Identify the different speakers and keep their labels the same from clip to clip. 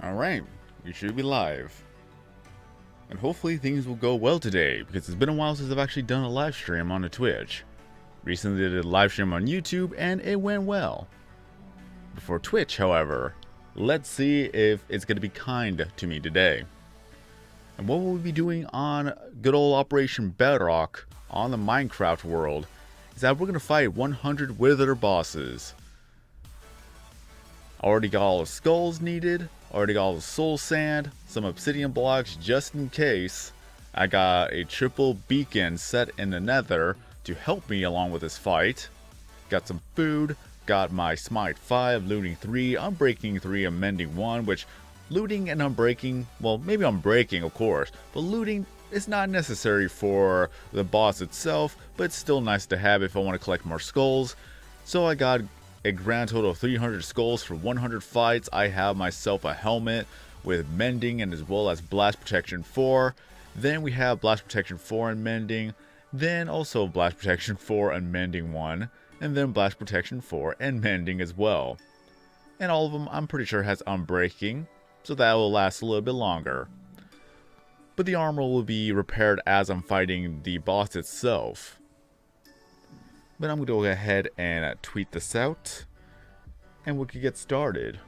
Speaker 1: Alright, we should be live. And hopefully things will go well today, because it's been a while since I've actually done a live stream on the Twitch. Recently did a live stream on YouTube, and it went well. Before Twitch, however, let's see if it's going to be kind to me today. And what we'll be doing on good old Operation Bedrock on the Minecraft world is that we're going to fight 100 Wither bosses. Already got all the skulls needed, already got all the soul sand, some obsidian blocks just in case. I got a triple beacon set in the nether to help me along with this fight. Got some food, got my smite 5, looting 3, unbreaking 3, and mending 1, which looting and unbreaking, well, maybe unbreaking of course, but looting is not necessary for the boss itself, but it's still nice to have if I want to collect more skulls. So I got a grand total of 300 skulls for 100 fights. I have myself a helmet with mending and as well as blast protection 4. Then we have blast protection 4 and mending. Then also blast protection 4 and mending 1. And then blast protection 4 and mending as well. And all of them I'm pretty sure has unbreaking, so that will last a little bit longer. But the armor will be repaired as I'm fighting the boss itself. But I'm going to go ahead and tweet this out, and we can get started.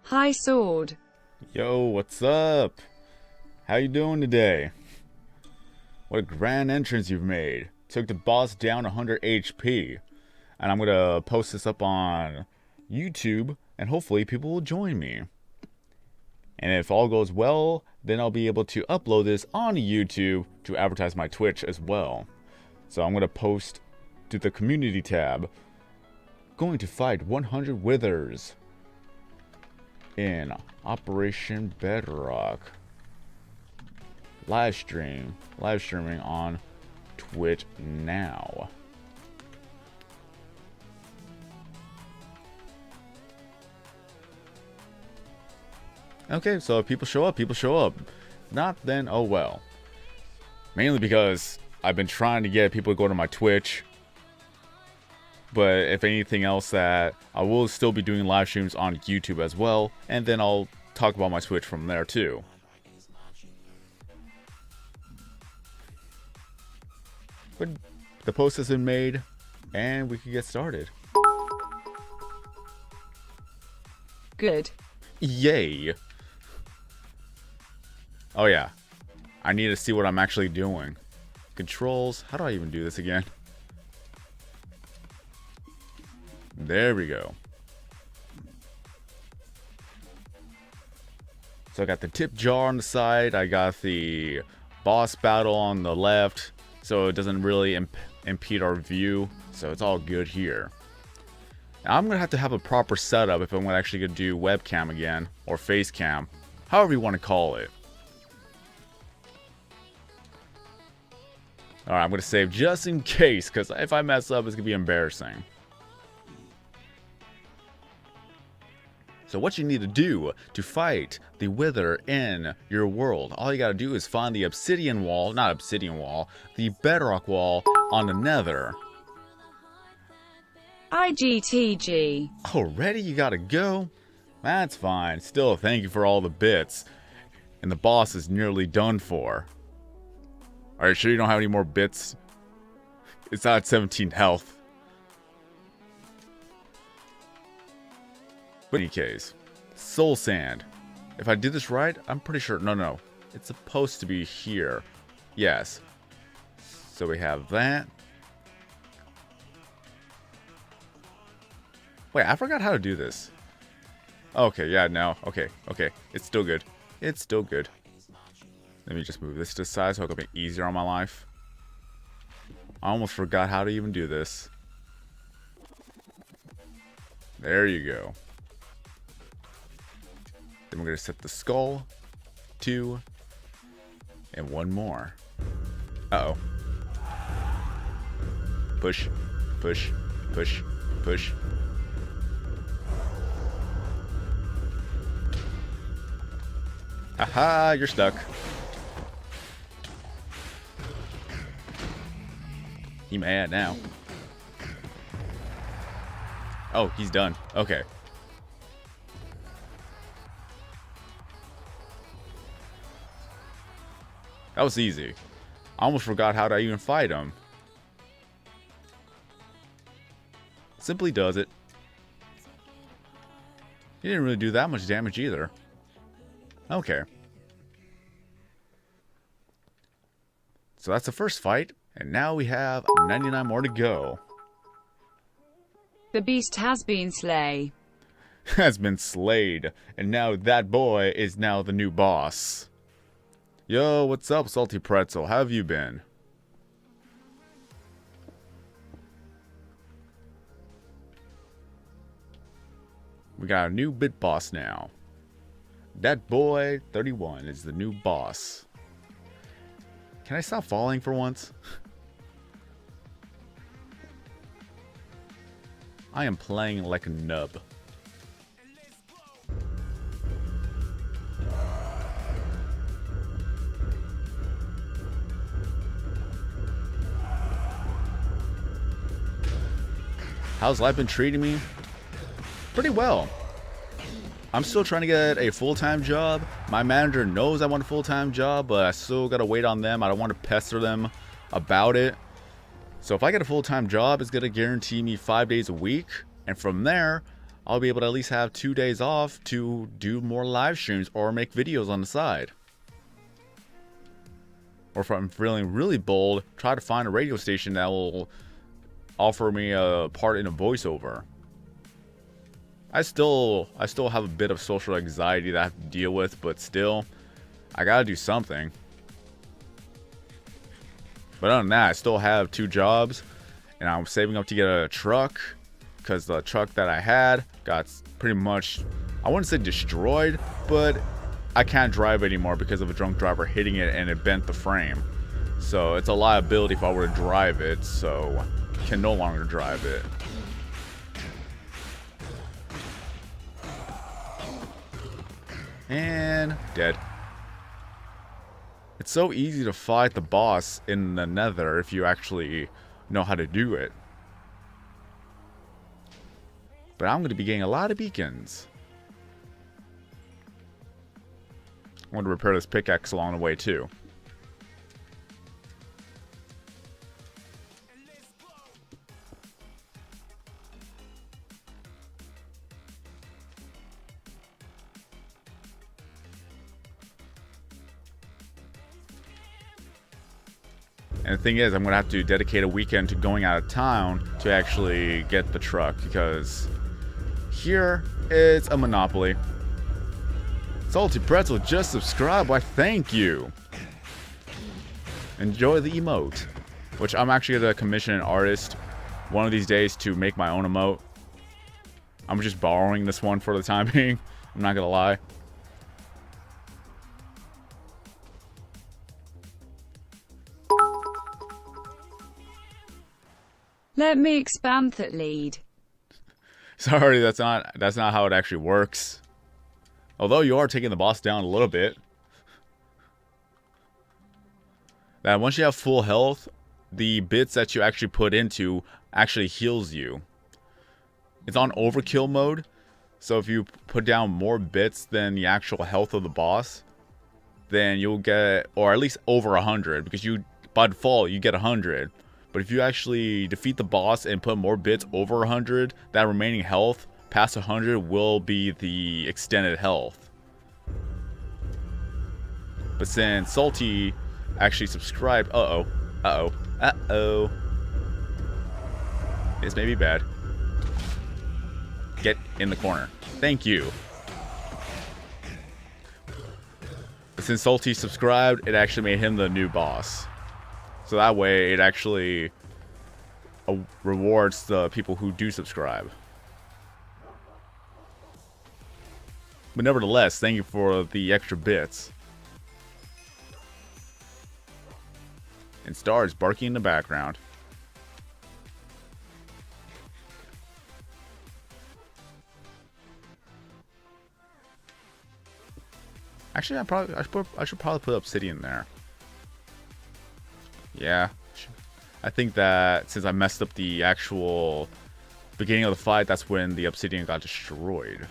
Speaker 2: Hi Sword.
Speaker 1: Yo, what's up? How you doing today? What a grand entrance you've made. Took the boss down 100 HP. And I'm gonna post this up on YouTube, and hopefully people will join me. And if all goes well, then I'll be able to upload this on YouTube to advertise my Twitch as well. So I'm gonna post to the community tab, going to fight 100 withers in Operation Bedrock. Livestreaming on Twitch now. Okay, so if people show up, people show up. If not, then oh well. Mainly because I've been trying to get people to go to my Twitch. But if anything else, that I will still be doing live streams on YouTube as well, and then I'll talk about my Twitch from there too. But the post has been made, and we can get started.
Speaker 2: Good.
Speaker 1: Yay! Oh yeah, I need to see what I'm actually doing. Controls, how do I even do this again? There we go. So I got the tip jar on the side. I got the boss battle on the left. So it doesn't really impede our view. So it's all good here. Now I'm going to have a proper setup if I'm actually going to do webcam again. Or face cam. However you want to call it. Alright, I'm going to save just in case. Because if I mess up, it's going to be embarrassing. So what you need to do to fight the wither in your world, all you gotta do is find the obsidian wall, not obsidian wall, the bedrock wall on the nether.
Speaker 2: IGTG.
Speaker 1: Already you gotta go? That's fine. Still, thank you for all the bits. And the boss is nearly done for. Are you sure you don't have any more bits? It's not at 17 health. But in any case, soul sand. If I did this right, I'm pretty sure. No. It's supposed to be here. Yes. So we have that. Wait, I forgot how to do this. Okay, yeah, no. Okay. It's still good. It's still good. Let me just move this to the side so it'll make it easier on my life. I almost forgot how to even do this. There you go. Then we're going to set the skull. 2. And 1 more. Uh-oh. Push. Push. Push. Push. Haha, you're stuck. He mad now. Oh, he's done. Okay. That was easy. I almost forgot how to even fight him. Simply does it. He didn't really do that much damage either. Okay. So that's the first fight, and now we have 99 more to go.
Speaker 2: The beast has been slain.
Speaker 1: Has been slayed, and now that boy is now the new boss. Yo, what's up, Salty Pretzel? How have you been? We got a new bit boss now. That boy 31 is the new boss. Can I stop falling for once? I am playing like a nub. How's life been treating me? Pretty well. I'm still trying to get a full-time job. My manager knows I want a full-time job, but I still gotta wait on them. I don't want to pester them about it. So if I get a full-time job, it's gonna guarantee me 5 days a week. And from there, I'll be able to at least have 2 days off to do more live streams or make videos on the side. Or if I'm feeling really bold, try to find a radio station that will offer me a part in a voiceover. I still have a bit of social anxiety that I have to deal with, but still, I gotta do something. But other than that, I still have 2 jobs, and I'm saving up to get a truck, because the truck that I had got pretty much, I wouldn't say destroyed, but I can't drive anymore because of a drunk driver hitting it and it bent the frame. So it's a liability if I were to drive it, so I can no longer drive it. And dead. It's so easy to fight the boss in the Nether if you actually know how to do it. But I'm going to be getting a lot of beacons. I want to repair this pickaxe along the way too. And the thing is, I'm going to have to dedicate a weekend to going out of town to actually get the truck, because here it's a monopoly. Salty Pretzel just subscribed. Why, thank you. Enjoy the emote. Which I'm actually going to commission an artist one of these days to make my own emote. I'm just borrowing this one for the time being. I'm not going to lie.
Speaker 2: Let me expand that lead.
Speaker 1: Sorry, that's not how it actually works. Although you are taking the boss down a little bit. That once you have full health, the bits that you actually put into actually heals you. It's on overkill mode. So if you put down more bits than the actual health of the boss, then you'll get, or at least over 100, because you, by default, you get 100. But if you actually defeat the boss and put more bits over 100, that remaining health past 100 will be the extended health. But since Salty actually subscribed, this may be bad. Get in the corner. Thank you. But since Salty subscribed, it actually made him the new boss. So that way, it actually rewards the people who do subscribe. But nevertheless, thank you for the extra bits. And Stars barking in the background. Actually, I should probably put obsidian there. Yeah. I think that since I messed up the actual beginning of the fight, that's when the obsidian got destroyed.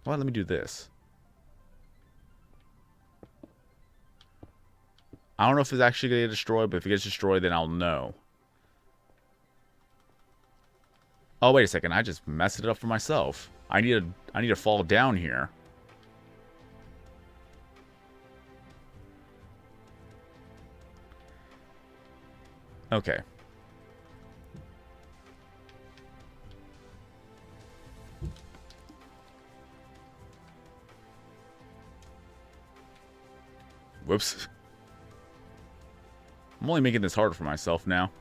Speaker 1: Well, let me do this. I don't know if it's actually going to get destroyed, but if it gets destroyed, then I'll know. Oh, wait a second. I just messed it up for myself. I need to fall down here. Okay. Whoops. I'm only making this harder for myself now.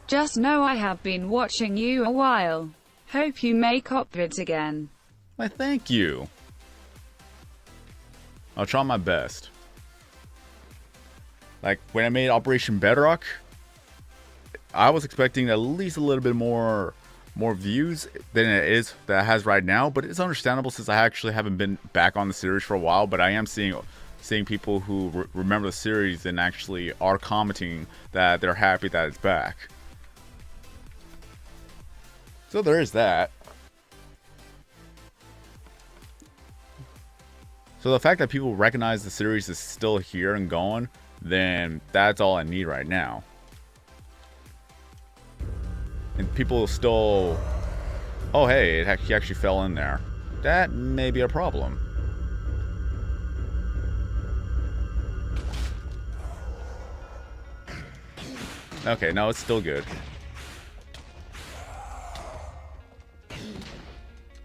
Speaker 2: Just know I have been watching you a while. Hope you make up vids again.
Speaker 1: Why, thank you. I'll try my best. Like, when I made Operation Bedrock, I was expecting at least a little bit more views than it has right now, but it's understandable since I actually haven't been back on the series for a while, but I am seeing people who remember the series and actually are commenting that they're happy that it's back. So there is that. So the fact that people recognize the series is still here and going, then that's all I need right now. And people still... Oh, hey, he actually fell in there. That may be a problem. Okay, no, it's still good.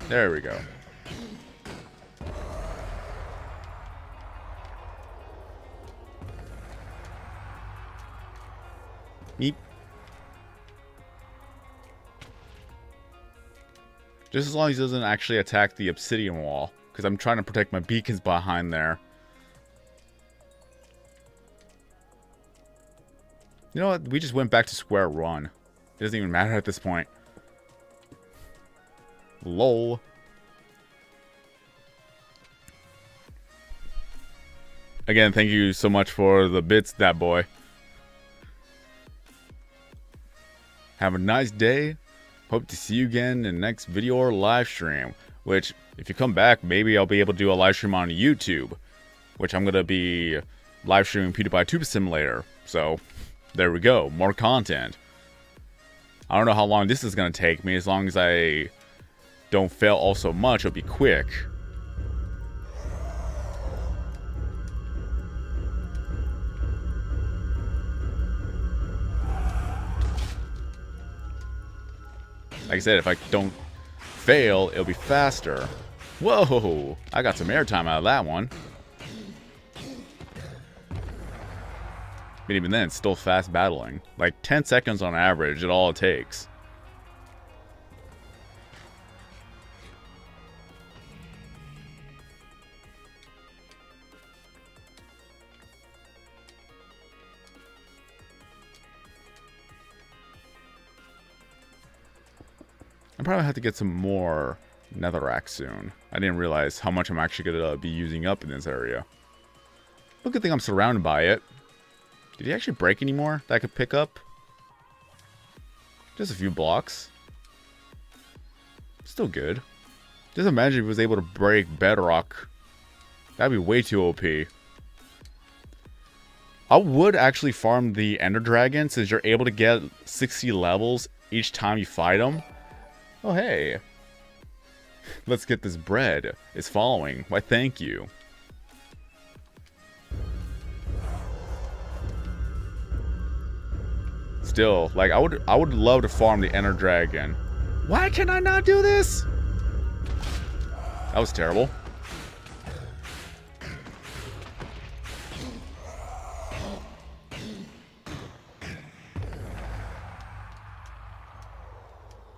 Speaker 1: There we go. Meep. Just as long as he doesn't actually attack the obsidian wall, because I'm trying to protect my beacons behind there. You know what? We just went back to square one. It doesn't even matter at this point. Lol. Again, thank you so much for the bits, that boy. Have a nice day. Hope to see you again in the next video or live stream. Which, if you come back, maybe I'll be able to do a live stream on YouTube. Which I'm going to be live streaming PewDiePie Tube Simulator. So, there we go. More content. I don't know how long this is going to take me. As long as I don't fail all so much, it'll be quick. Like I said, if I don't fail, it'll be faster. Whoa! I got some airtime out of that one. But even then, it's still fast battling. Like 10 seconds on average is all it takes. probably have to get some more netherrack soon. I didn't realize how much I'm actually going to be using up in this area. But good thing I'm surrounded by it. Did he actually break any more that I could pick up? Just a few blocks. Still good. Just imagine if he was able to break Bedrock. That'd be way too OP. I would actually farm the Ender Dragon since you're able to get 60 levels each time you fight him. Oh, hey. Let's get this bread. It's following. Why, thank you. Still, like, I would love to farm the Ender Dragon. Why can I not do this? That was terrible.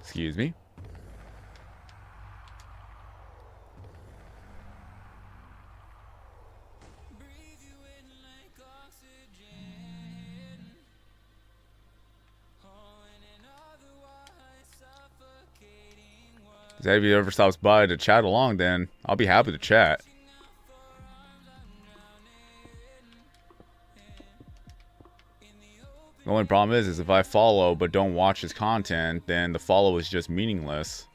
Speaker 1: Excuse me. If you ever stops by to chat along, then I'll be happy to chat. The only problem is if I follow but don't watch his content, then the follow is just meaningless.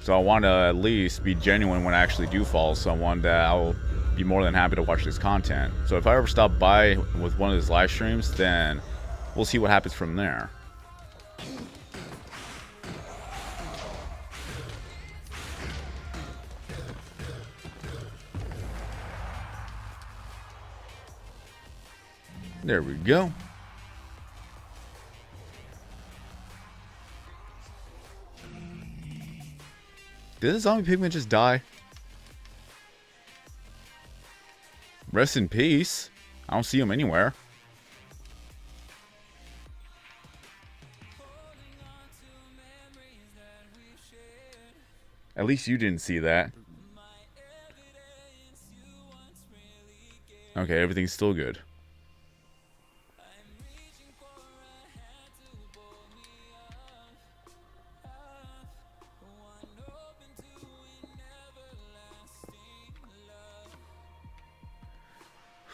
Speaker 1: So I want to at least be genuine when I actually do follow someone, that I'll be more than happy to watch this content. So if I ever stop by with one of his live streams, then we'll see what happens from there. There we go. Did the zombie pigman just die? Rest in peace. I don't see him anywhere. At least you didn't see that. Okay, everything's still good.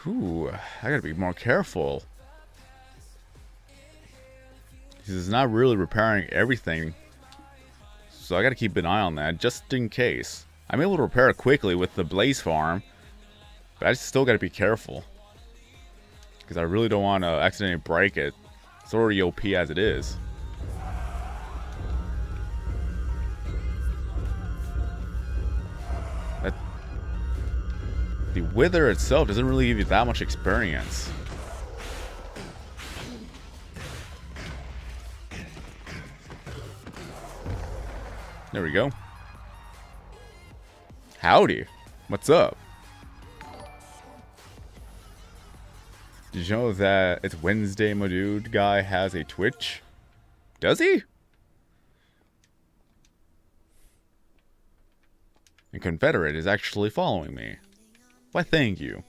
Speaker 1: Ooh, I gotta be more careful. He's not really repairing everything. So I gotta keep an eye on that, just in case. I'm able to repair it quickly with the Blaze Farm. But I still gotta be careful. Because I really don't want to accidentally break it. It's already OP as it is. The Wither itself doesn't really give you that much experience. There we go. Howdy. What's up? Did you know that It's Wednesday, my dude guy has a Twitch? Does he? And Confederate is actually following me. Why, thank you.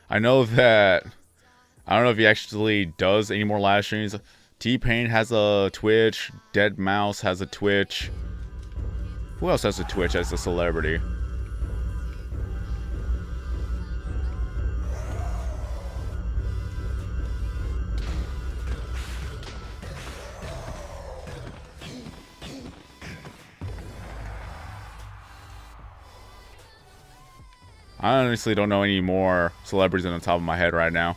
Speaker 1: I know that... I don't know if he actually does any more live streams. T-Pain has a Twitch. Dead Mouse has a Twitch. Who else has a Twitch as a celebrity? I honestly don't know any more celebrities on the top of my head right now.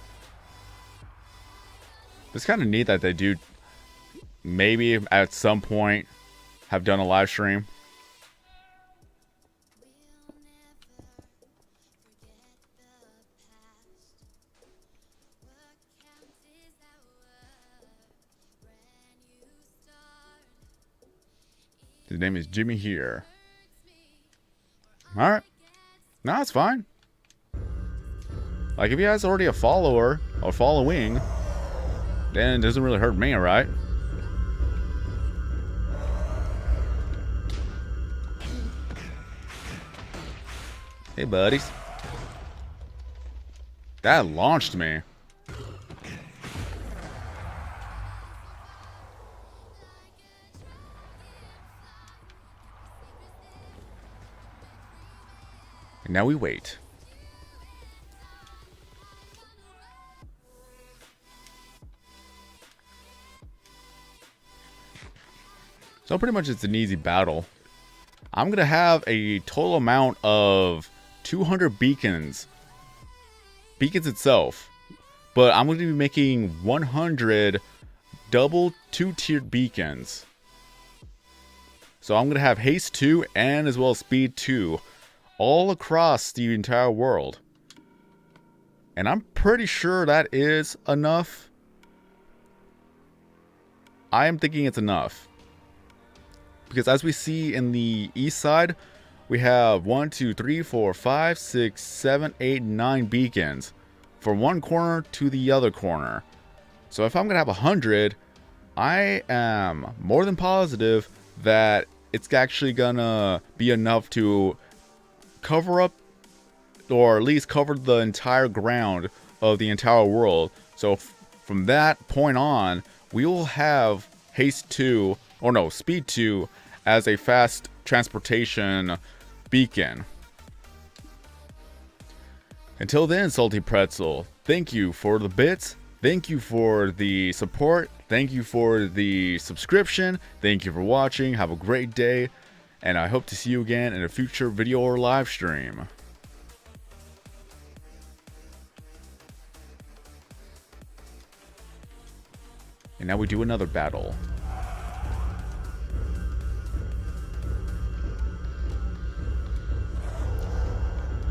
Speaker 1: It's kind of neat that they do maybe at some point have done a live stream. His name is Jimmy here. Alright. No, it's fine. Like, if he has already a follower or following, then it doesn't really hurt me, alright? Hey, buddies. That launched me. And now we wait. So pretty much it's an easy battle. I'm going to have a total amount of 200 beacons. Beacons itself. But I'm going to be making 100 double 2-tiered beacons. So I'm going to have haste 2 and as well as speed 2. All across the entire world. And I'm pretty sure that is enough. I am thinking it's enough. Because as we see in the east side, we have 1, 2, 3, 4, 5, 6, 7, 8, 9 beacons. From one corner to the other corner. So if I'm going to have 100, I am more than positive that it's actually going to be enough to cover up, or at least cover the entire ground of the entire world. So from that point on, we will have haste 2, or no, speed 2 as a fast transportation beacon. Until then, Salty Pretzel, thank you for the bits, thank you for the support, thank you for the subscription, thank you for watching, have a great day, and I hope to see you again in a future video or live stream. And now we do another battle.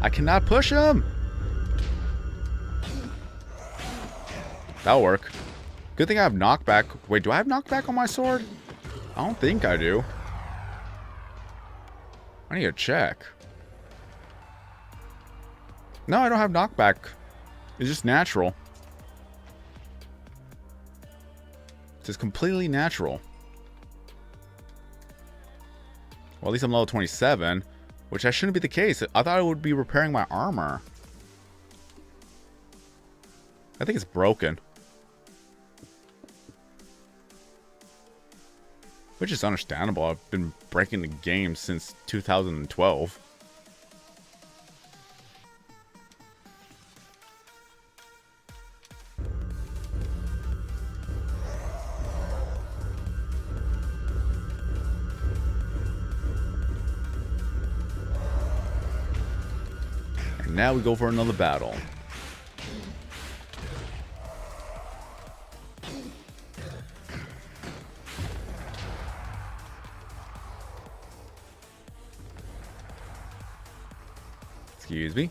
Speaker 1: I cannot push him! That'll work. Good thing I have knockback. Wait, do I have knockback on my sword? I don't think I do. I need to check. No, I don't have knockback. It's just natural. It's just completely natural. Well, at least I'm level 27, which that shouldn't be the case. I thought I would be repairing my armor. I think it's broken. Which is understandable. I've been breaking the game since 2012. And now we go for another battle. Excuse me.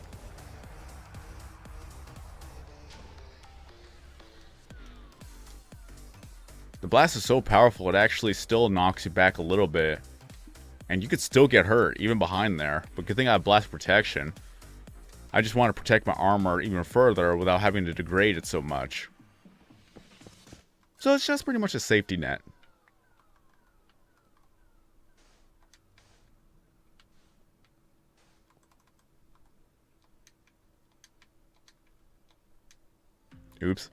Speaker 1: The blast is so powerful it actually still knocks you back a little bit. And you could still get hurt, even behind there. But good thing I have blast protection. I just want to protect my armor even further without having to degrade it so much. So it's just pretty much a safety net. Oops.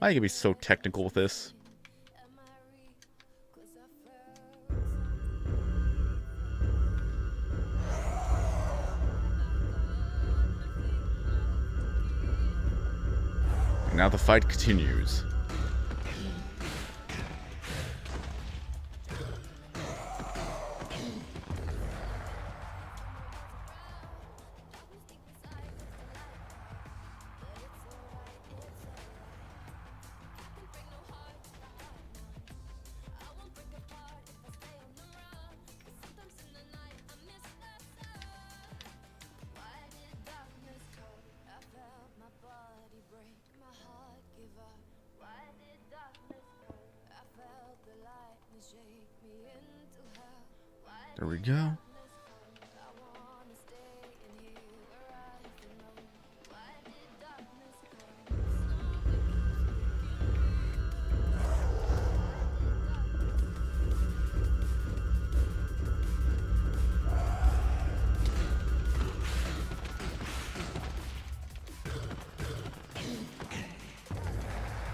Speaker 1: I can be so technical with this. And now the fight continues. There we go.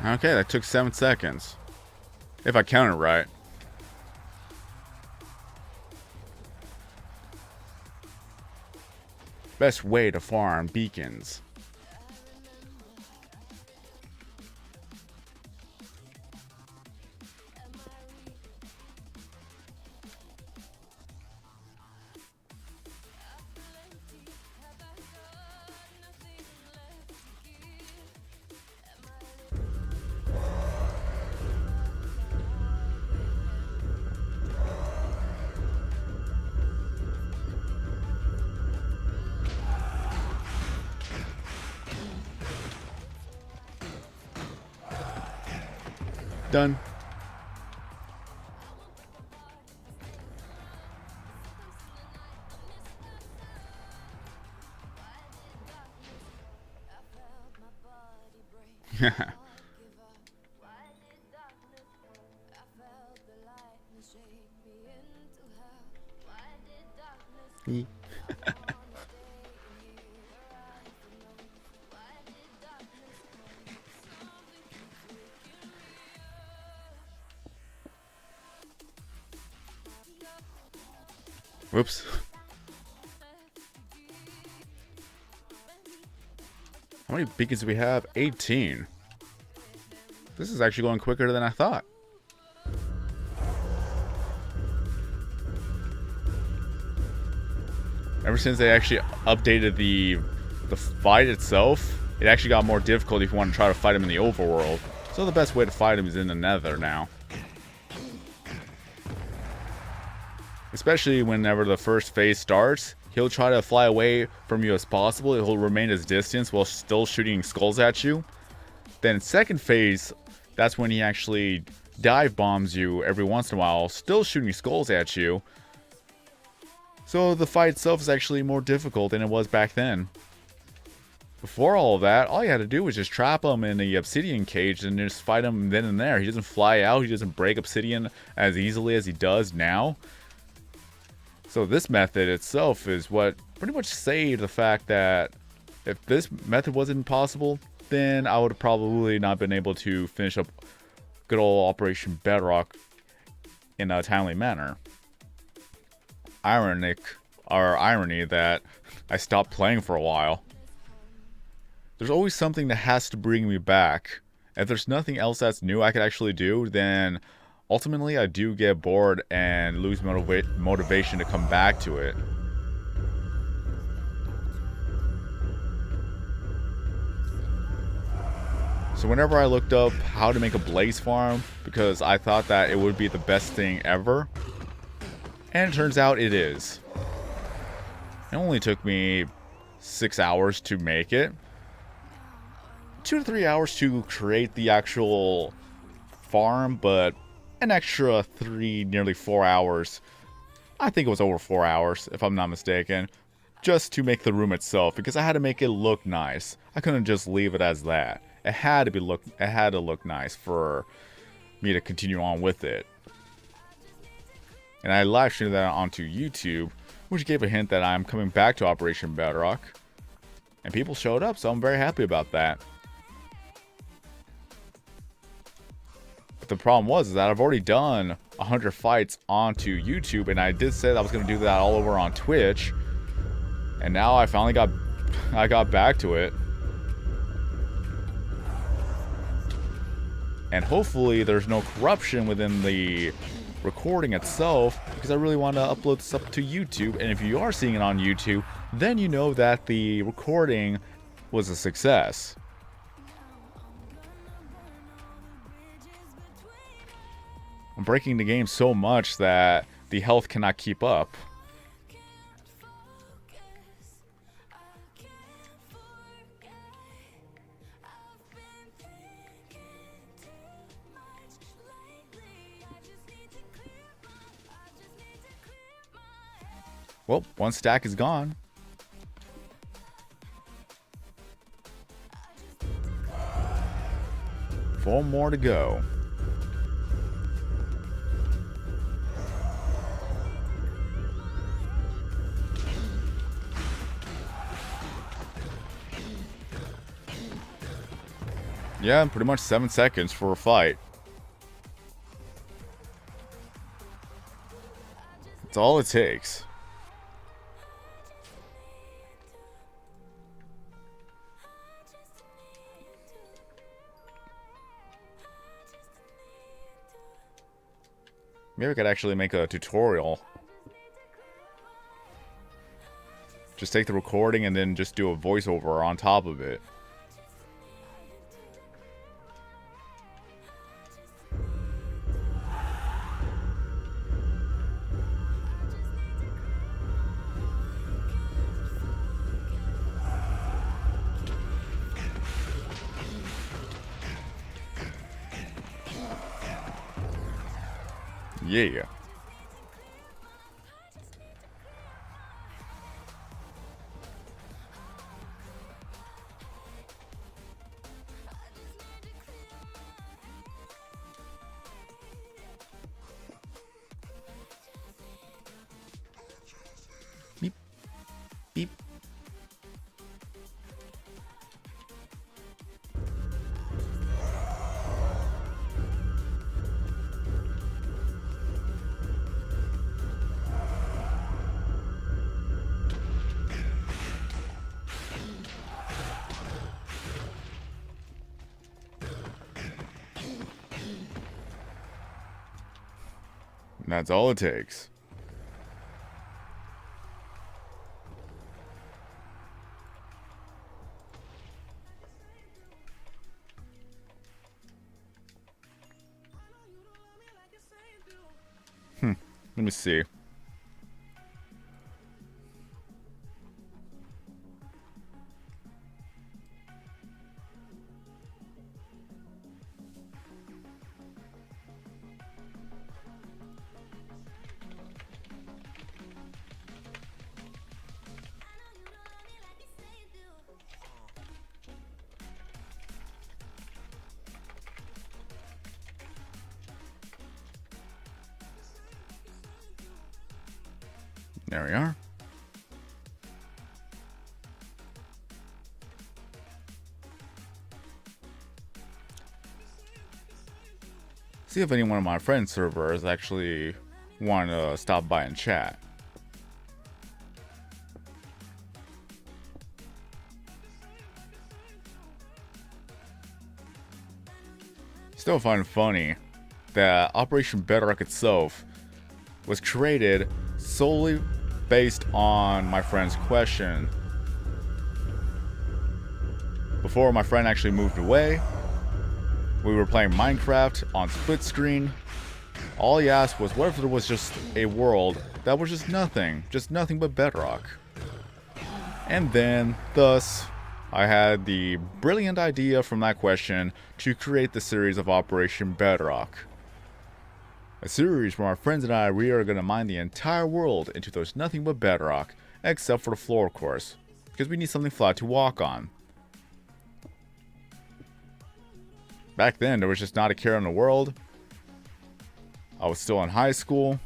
Speaker 1: Okay, that took 7 seconds. If I counted right. Best way to farm beacons. Done. Whoops. How many beacons do we have? 18. This is actually going quicker than I thought. Ever since they actually updated the fight itself, it actually got more difficult if you want to try to fight him in the overworld. So the best way to fight him is in the Nether now. Especially whenever the first phase starts, he'll try to fly away from you as possible. He'll remain his distance while still shooting skulls at you. Then second phase, that's when he actually dive bombs you every once in a while, still shooting skulls at you. So the fight itself is actually more difficult than it was back then. Before all of that, all you had to do was just trap him in the obsidian cage and just fight him then and there. He doesn't fly out, he doesn't break obsidian as easily as he does now. So this method itself is what pretty much saved the fact that if this method wasn't possible, then I would have probably not been able to finish up good old Operation Bedrock in a timely manner. Irony that I stopped playing for a while. There's always something that has to bring me back. If there's nothing else that's new I could actually do, then ultimately I do get bored and lose motivation to come back to it. So whenever I looked up how to make a blaze farm, because I thought that it would be the best thing ever, and it turns out it is. It only took me 6 hours to make it. 2 to 3 hours to create the actual farm, but an extra 3, nearly 4 hours. I think it was over 4 hours, if I'm not mistaken, just to make the room itself, because I had to make it look nice. I couldn't just leave it as that. It had to look nice for me to continue on with it. And I live streamed that onto YouTube, which gave a hint that I'm coming back to Operation Bedrock. And people showed up, so I'm very happy about that. But the problem was that I've already done 100 fights onto YouTube, and I did say that I was going to do that all over on Twitch. And now I finally got back to it. And hopefully there's no corruption within the recording itself, because I really want to upload this up to YouTube. And if you are seeing it on YouTube, then you know that the recording was a success. I'm breaking the game so much that the health cannot keep up. Well, one stack is gone. Four more to go. Yeah, pretty much 7 seconds for a fight. That's all it takes. Maybe I could actually make a tutorial. Just take the recording and then just do a voiceover on top of it. Yeah. Beep. Beep. That's all it takes. Let me see. There we are. See if any one of my friend servers actually want to stop by and chat. Still find it funny that Operation Bedrock itself was created solely based on my friend's question. Before my friend actually moved away, we were playing Minecraft on split screen. All he asked was, what if there was just a world that was just nothing but Bedrock? And then, thus, I had the brilliant idea from that question to create the series of Operation Bedrock. A series where my friends and I, we are going to mine the entire world into those nothing but bedrock, except for the floor, of course, because we need something flat to walk on. Back then, there was just not a care in the world. I was still in high school.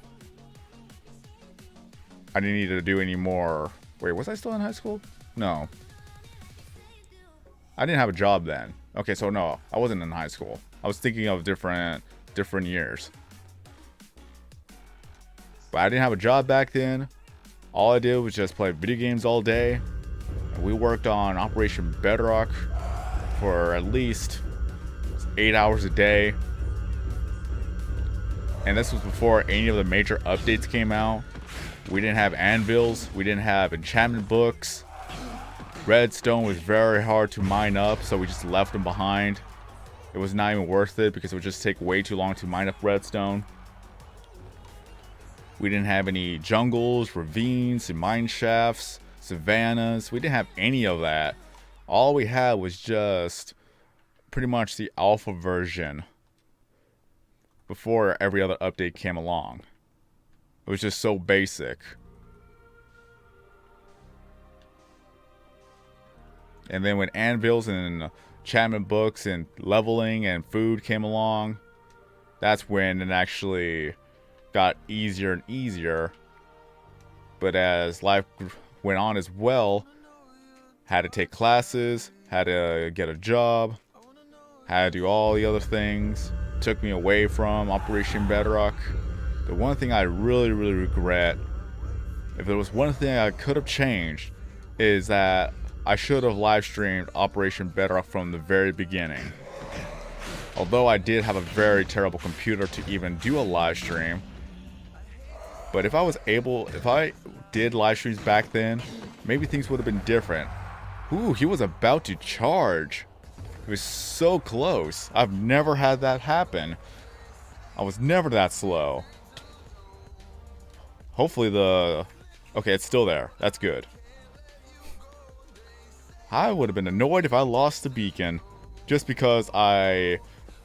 Speaker 1: I didn't need to do any more. Wait, was I still in high school? No. I didn't have a job then. Okay, so no, I wasn't in high school. I was thinking of different years. But I didn't have a job back then. All I did was just play video games all day. And we worked on Operation Bedrock for at least 8 hours a day. And this was before any of the major updates came out. We didn't have anvils. We didn't have enchantment books. Redstone was very hard to mine up, so we just left them behind. It was not even worth it because it would just take way too long to mine up redstone. We didn't have any jungles, ravines, and mine shafts, savannas. We didn't have any of that. All we had was just pretty much the alpha version before every other update came along. It was just so basic. And then when anvils and enchantment books and leveling and food came along, that's when it actually got easier and easier. But as life went on as well, had to take classes, had to get a job. Had to do all the other things. Took me away from Operation Bedrock. The one thing I really regret, if there was one thing I could have changed, is that I should have live streamed Operation Bedrock from the very beginning. Although I did have a very terrible computer to even do a live stream. But if I did live streams back then, maybe things would have been different. Ooh, he was about to charge. It was so close. I've never had that happen. I was never that slow. Hopefully okay, it's still there. That's good. I would have been annoyed if I lost the beacon just because I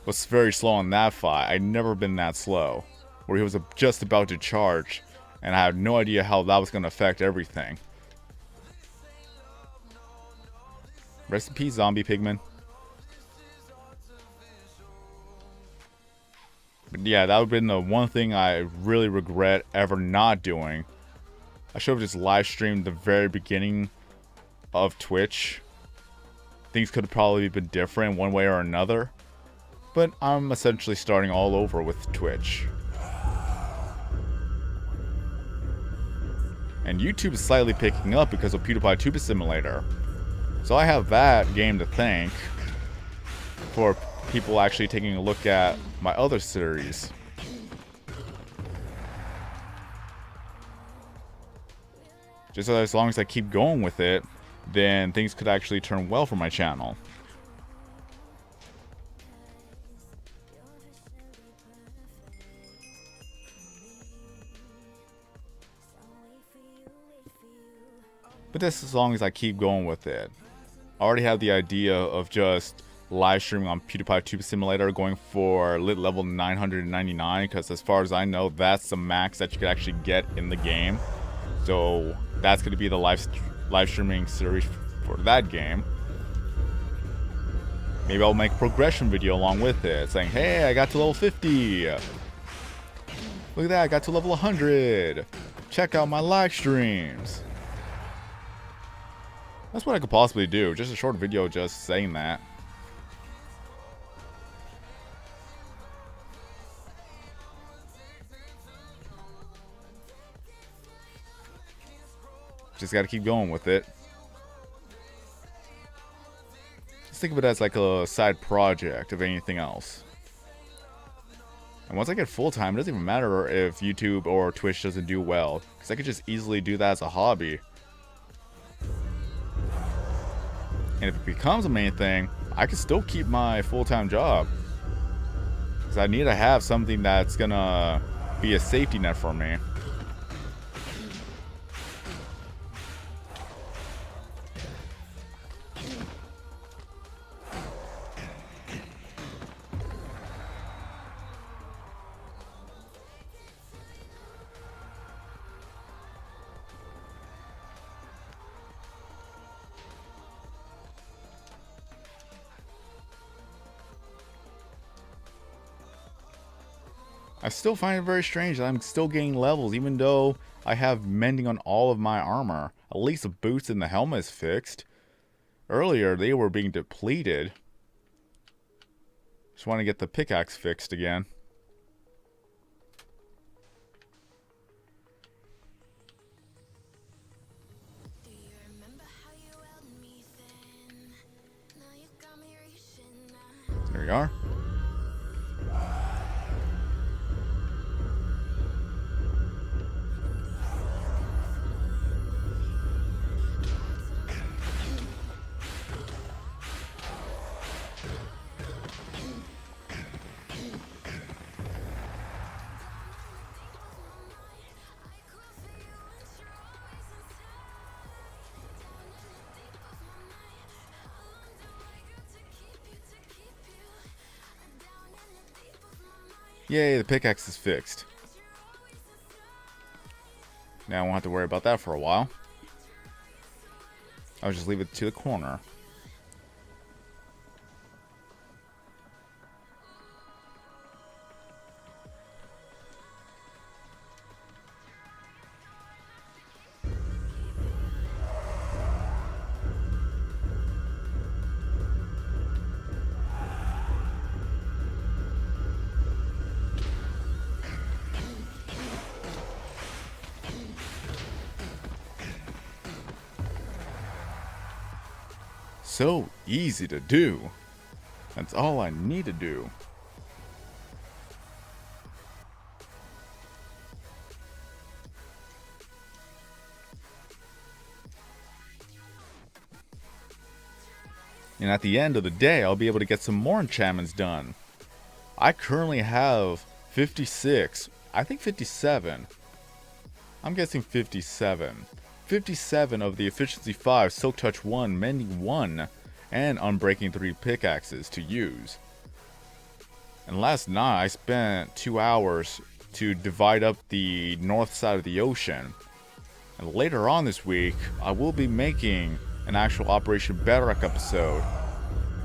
Speaker 1: was very slow on that fight. I'd never been that slow. Where he was just about to charge, and I had no idea how that was going to affect everything. Rest in peace, zombie pigman. But yeah, that would have been the one thing I really regret ever not doing. I should have just live streamed the very beginning of Twitch. Things could have probably been different one way or another. But I'm essentially starting all over with Twitch. And YouTube is slightly picking up because of PewDiePie Tuber Simulator. So I have that game to thank for people actually taking a look at my other series. Just as long as I keep going with it, then things could actually turn well for my channel. But that's as long as I keep going with it. I already have the idea of just live streaming on PewDiePie Tuber Simulator, going for lit level 999, because as far as I know, that's the max that you could actually get in the game. So that's going to be the live streaming series for that game. Maybe I'll make a progression video along with it, saying, hey, I got to level 50. Look at that, I got to level 100. Check out my live streams. That's what I could possibly do. Just a short video just saying that. Just gotta keep going with it. Just think of it as like a side project of anything else. And once I get full-time, it doesn't even matter if YouTube or Twitch doesn't do well, because I could just easily do that as a hobby. And if it becomes a main thing, I can still keep my full-time job. Because I need to have something that's gonna be a safety net for me. I still find it very strange that I'm still getting levels even though I have mending on all of my armor. At least the boots and the helmet is fixed. Earlier they were being depleted. Just want to get the pickaxe fixed again. There we are. Yay, the pickaxe is fixed. Now I won't have to worry about that for a while. I'll just leave it to the corner. so easy to do. That's all I need to do. And at the end of the day, I'll be able to get some more enchantments done. I currently have 56, I think 57. I'm guessing 57. 57 of the Efficiency 5, Silk Touch 1, Mending 1, and Unbreaking 3 pickaxes to use. And last night, I spent 2 hours to divide up the north side of the ocean. And later on this week, I will be making an actual Operation Bedrock episode,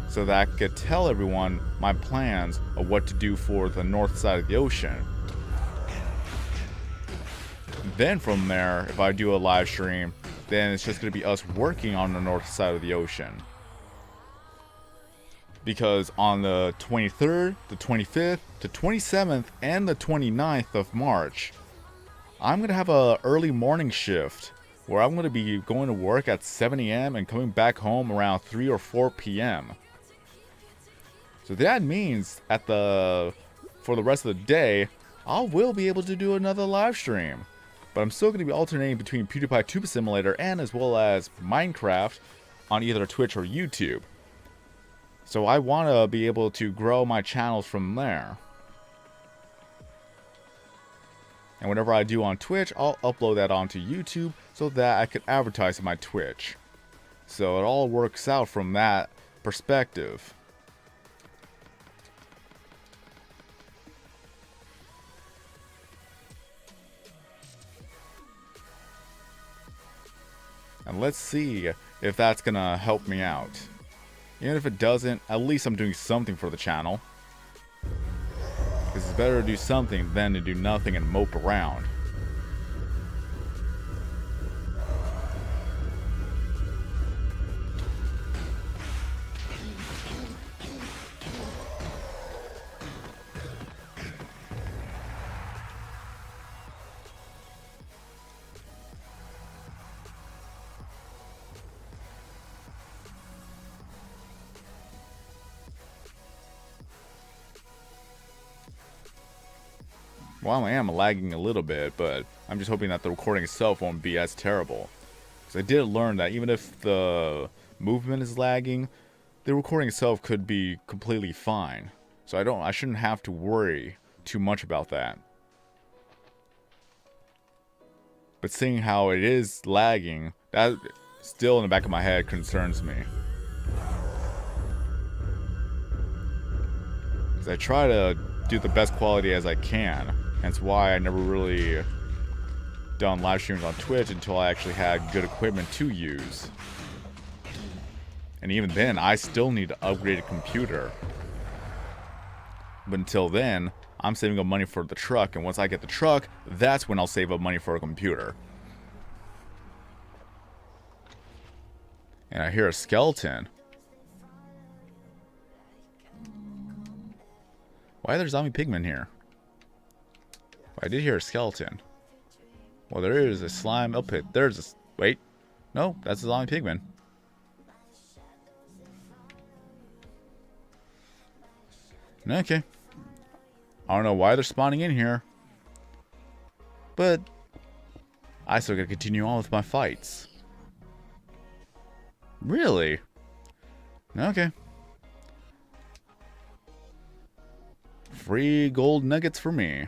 Speaker 1: so that I could tell everyone my plans of what to do for the north side of the ocean. Then from there, if I do a live stream, then it's just going to be us working on the north side of the ocean. Because on the 23rd, the 25th, the 27th, and the 29th of March, I'm going to have an early morning shift where I'm going to be going to work at 7 a.m. and coming back home around 3 or 4 p.m. So that means for the rest of the day, I will be able to do another live stream. But I'm still going to be alternating between PewDiePie Tuba Simulator and as well as Minecraft on either Twitch or YouTube. So I want to be able to grow my channels from there. And whatever I do on Twitch, I'll upload that onto YouTube so that I could advertise on my Twitch. So it all works out from that perspective. And let's see if that's gonna help me out. Even if it doesn't, at least I'm doing something for the channel. Because it's better to do something than to do nothing and mope around. Well, I am lagging a little bit, but I'm just hoping that the recording itself won't be as terrible. Because I did learn that even if the movement is lagging, the recording itself could be completely fine. So I shouldn't have to worry too much about that. But seeing how it is lagging, that still in the back of my head concerns me. Because I try to do the best quality as I can. That's why I never really done live streams on Twitch until I actually had good equipment to use. And even then, I still need to upgrade a computer. But until then, I'm saving up money for the truck, and once I get the truck, that's when I'll save up money for a computer. And I hear a skeleton. Why are there zombie pigmen here? I did hear a skeleton. Well, there is a slime up pit. There's a... Wait. No, that's a zombie pigman. Okay. I don't know why they're spawning in here. But I still gotta continue on with my fights. Really? Okay. Free gold nuggets for me.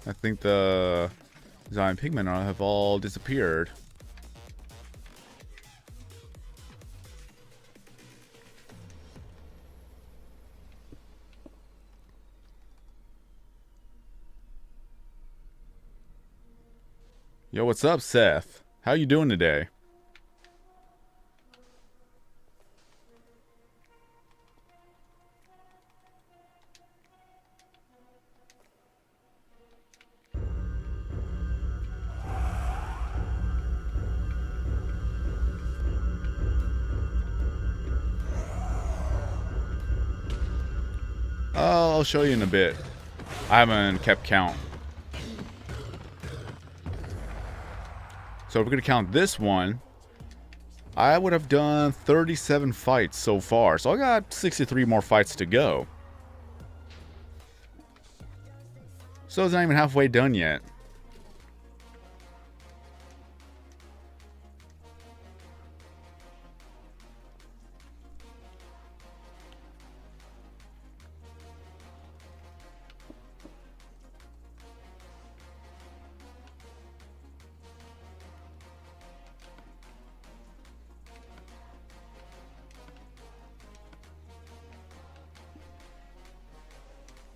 Speaker 1: I think the zombie pigmen have all disappeared. Yo, what's up, Seth? How you doing today? I'll show you in a bit. I haven't kept count. So if we're gonna count this one, I would have done 37 fights so far. So I got 63 more fights to go. So it's not even halfway done yet.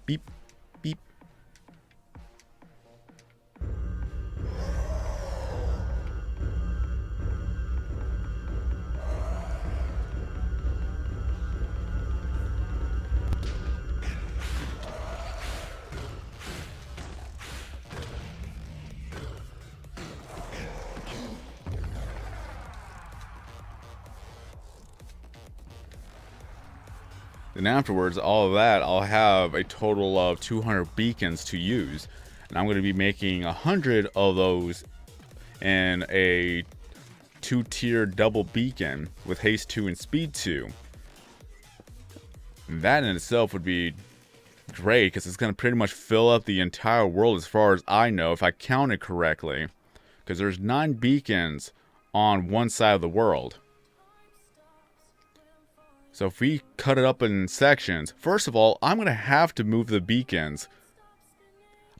Speaker 1: Beep, beep. Then afterwards, all of that, I'll have a total of 200 beacons to use. And I'm going to be making 100 of those in a 2-tier double beacon with haste 2 and speed 2. And that in itself would be great because it's going to pretty much fill up the entire world as far as I know, if I count it correctly. Because there's 9 beacons on one side of the world. So if we cut it up in sections, first of all, I'm going to have to move the beacons.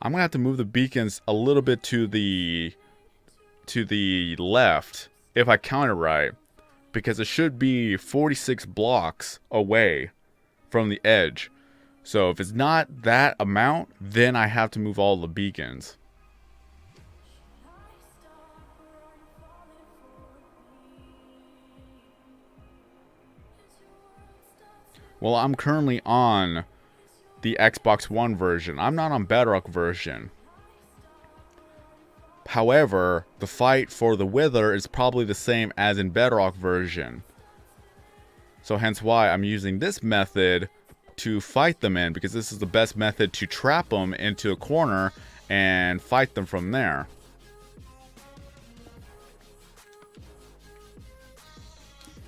Speaker 1: I'm going to have to move the beacons a little bit to the left, if I count it right. Because it should be 46 blocks away from the edge. So if it's not that amount, then I have to move all the beacons. Well, I'm currently on the Xbox One version. I'm not on Bedrock version. However, the fight for the Wither is probably the same as in Bedrock version. So hence why I'm using this method to fight them in, because this is the best method to trap them into a corner and fight them from there.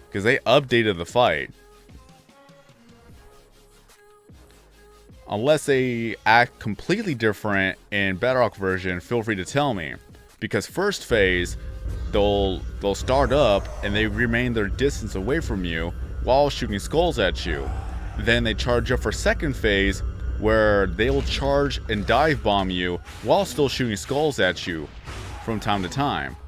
Speaker 1: Because they updated the fight. Unless they act completely different in Bedrock version, feel free to tell me. Because first phase, they'll start up and they remain their distance away from you while shooting skulls at you. Then they charge up for second phase, where they will charge and dive bomb you while still shooting skulls at you from time to time.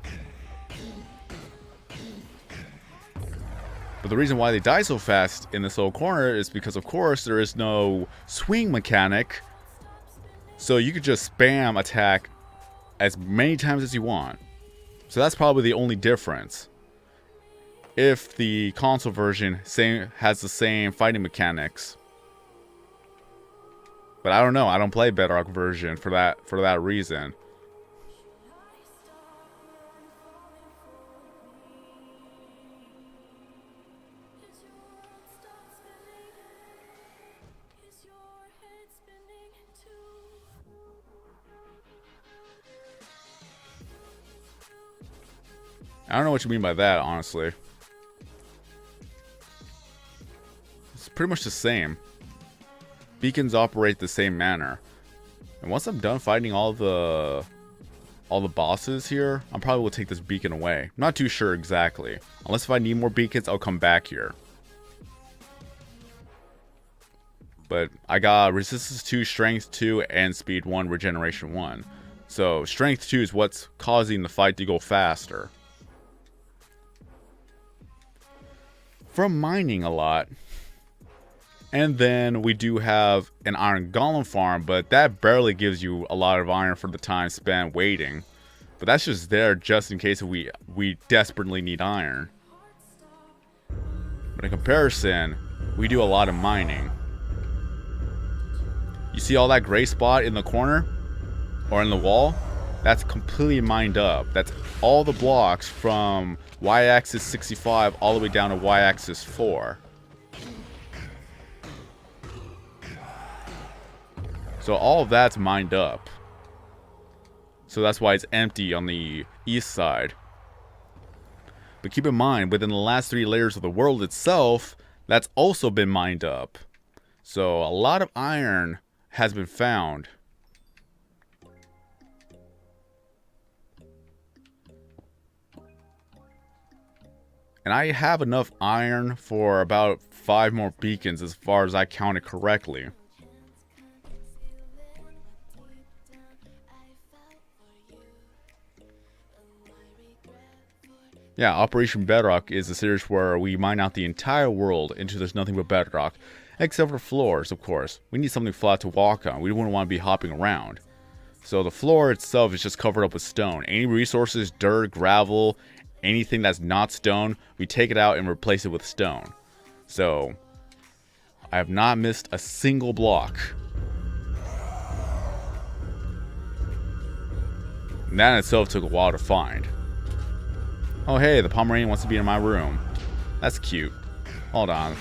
Speaker 1: But the reason why they die so fast in this little corner is because, of course, there is no swing mechanic. So you could just spam attack as many times as you want. So that's probably the only difference. If the console version has the same fighting mechanics. But I don't know. I don't play Bedrock version for that reason. I don't know what you mean by that, honestly. It's pretty much the same. Beacons operate the same manner. And once I'm done fighting all the bosses here, I probably will take this beacon away. I'm not too sure exactly. Unless if I need more beacons, I'll come back here. But I got Resistance 2, Strength 2, and Speed 1, Regeneration 1. So Strength 2 is what's causing the fight to go faster. From mining a lot. And then we do have an iron golem farm, but that barely gives you a lot of iron for the time spent waiting. But that's just there just in case we desperately need iron. But in comparison, we do a lot of mining. You see all that gray spot in the corner? Or in the wall? That's completely mined up. That's all the blocks from y-axis 65 all the way down to y-axis 4. So all of that's mined up. So that's why it's empty on the east side. But keep in mind, within the last 3 layers of the world itself, that's also been mined up. So a lot of iron has been found. And I have enough iron for about 5 more beacons as far as I counted correctly. Yeah, Operation Bedrock is a series where we mine out the entire world into there's nothing but bedrock. Except for floors, of course. We need something flat to walk on. We wouldn't want to be hopping around. So the floor itself is just covered up with stone. Any resources, dirt, gravel, anything that's not stone, we take it out and replace it with stone. So I have not missed a single block. And that in itself took a while to find. Oh hey, the Pomeranian wants to be in my room. That's cute. Hold on.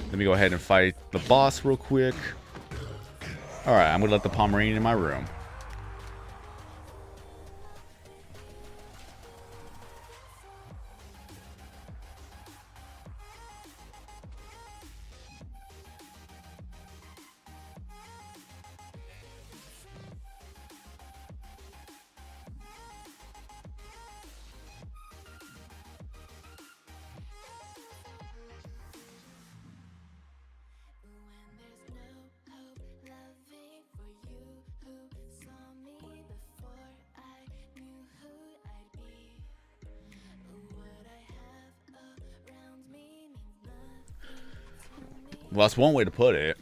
Speaker 1: Let me go ahead and fight the boss real quick. Alright, I'm gonna let the Pomeranian in my room. Well, that's one way to put it.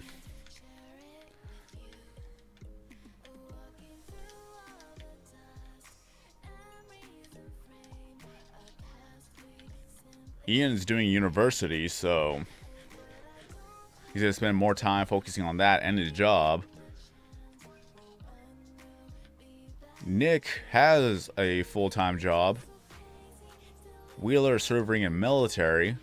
Speaker 1: Ian's doing university, so he's going to spend more time focusing on that and his job. Nick has a full-time job. Wheeler is serving in military.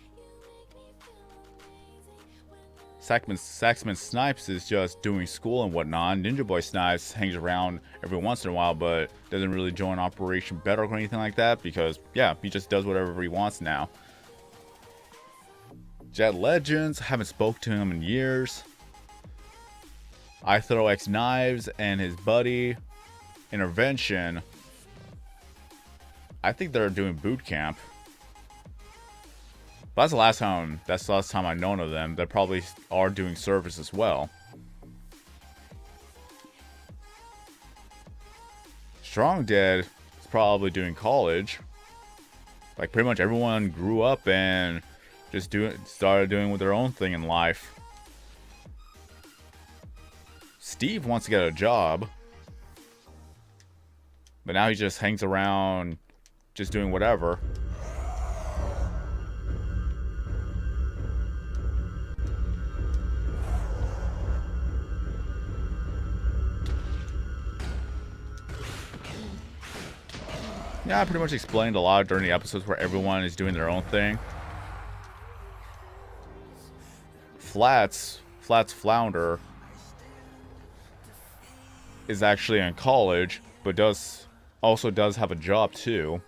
Speaker 1: Saxman Snipes is just doing school and whatnot. Ninja Boy Snipes hangs around every once in a while, but doesn't really join Operation Bedrock or anything like that because, yeah, he just does whatever he wants now. Jet Legends, haven't spoke to him in years. I Throw X Knives and his buddy Intervention. I think they're doing boot camp. But that's the last time I've known of them. They probably are doing service as well. Strong Dead is probably doing college. Like pretty much everyone grew up and just started doing their own thing in life. Steve wants to get a job, but now he just hangs around just doing whatever. Yeah, I pretty much explained a lot during the episodes where everyone is doing their own thing. Flats Flounder is actually in college, but also does have a job too.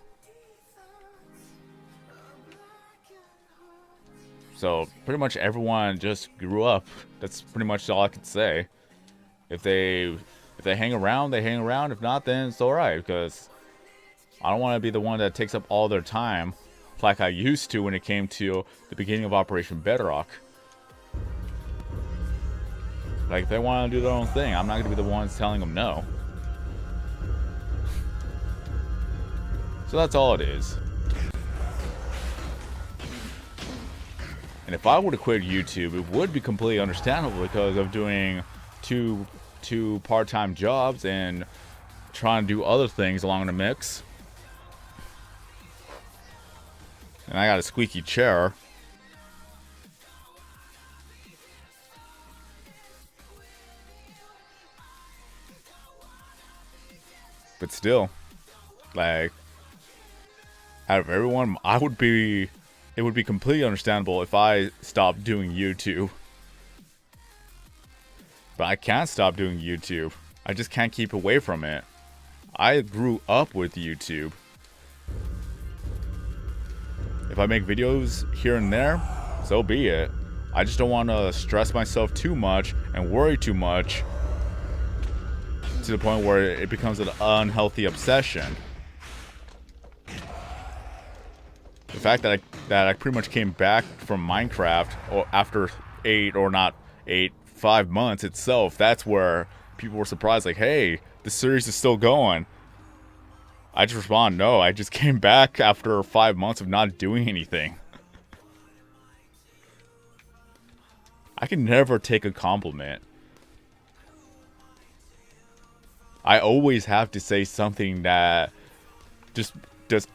Speaker 1: So pretty much everyone just grew up. That's pretty much all I could say. If they hang around, they hang around. If not, then it's alright, because I don't want to be the one that takes up all their time like I used to when it came to the beginning of Operation Bedrock. Like, if they want to do their own thing, I'm not going to be the ones telling them no. So that's all it is. And if I were to quit YouTube, it would be completely understandable because of doing two part-time jobs and trying to do other things along the mix. And I got a squeaky chair. But still, like, out of everyone, it would be completely understandable if I stopped doing YouTube. But I can't stop doing YouTube. I just can't keep away from it. I grew up with YouTube. If I make videos here and there, so be it. I just don't want to stress myself too much and worry too much to the point where it becomes an unhealthy obsession. The fact that I pretty much came back from Minecraft after 5 months itself, that's where people were surprised, like, hey, the series is still going. I just respond, no, I just came back after 5 months of not doing anything. I can never take a compliment. I always have to say something that just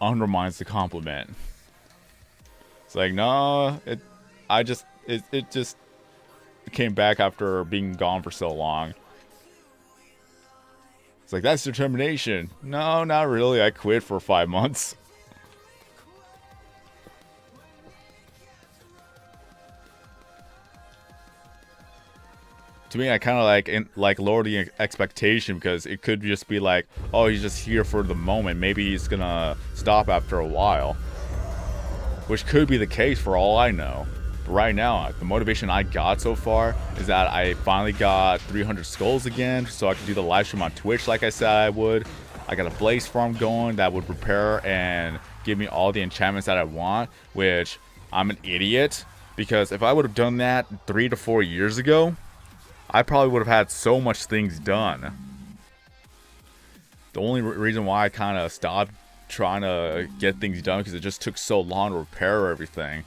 Speaker 1: undermines the compliment. It's like, no, it just came back after being gone for so long. It's like, that's determination. No, not really. I quit for 5 months. To me, I kind of like lower the expectation, because it could just be like, oh, he's just here for the moment. Maybe he's gonna stop after a while, which could be the case for all I know. But right now, the motivation I got so far is that I finally got 300 skulls again, so I can do the live stream on Twitch like I said I would. I got a blaze farm going that would repair and give me all the enchantments that I want, which I'm an idiot, because if I would have done that 3 to 4 years ago, I probably would have had so much things done. The only reason why I kind of stopped trying to get things done because it just took so long to repair everything.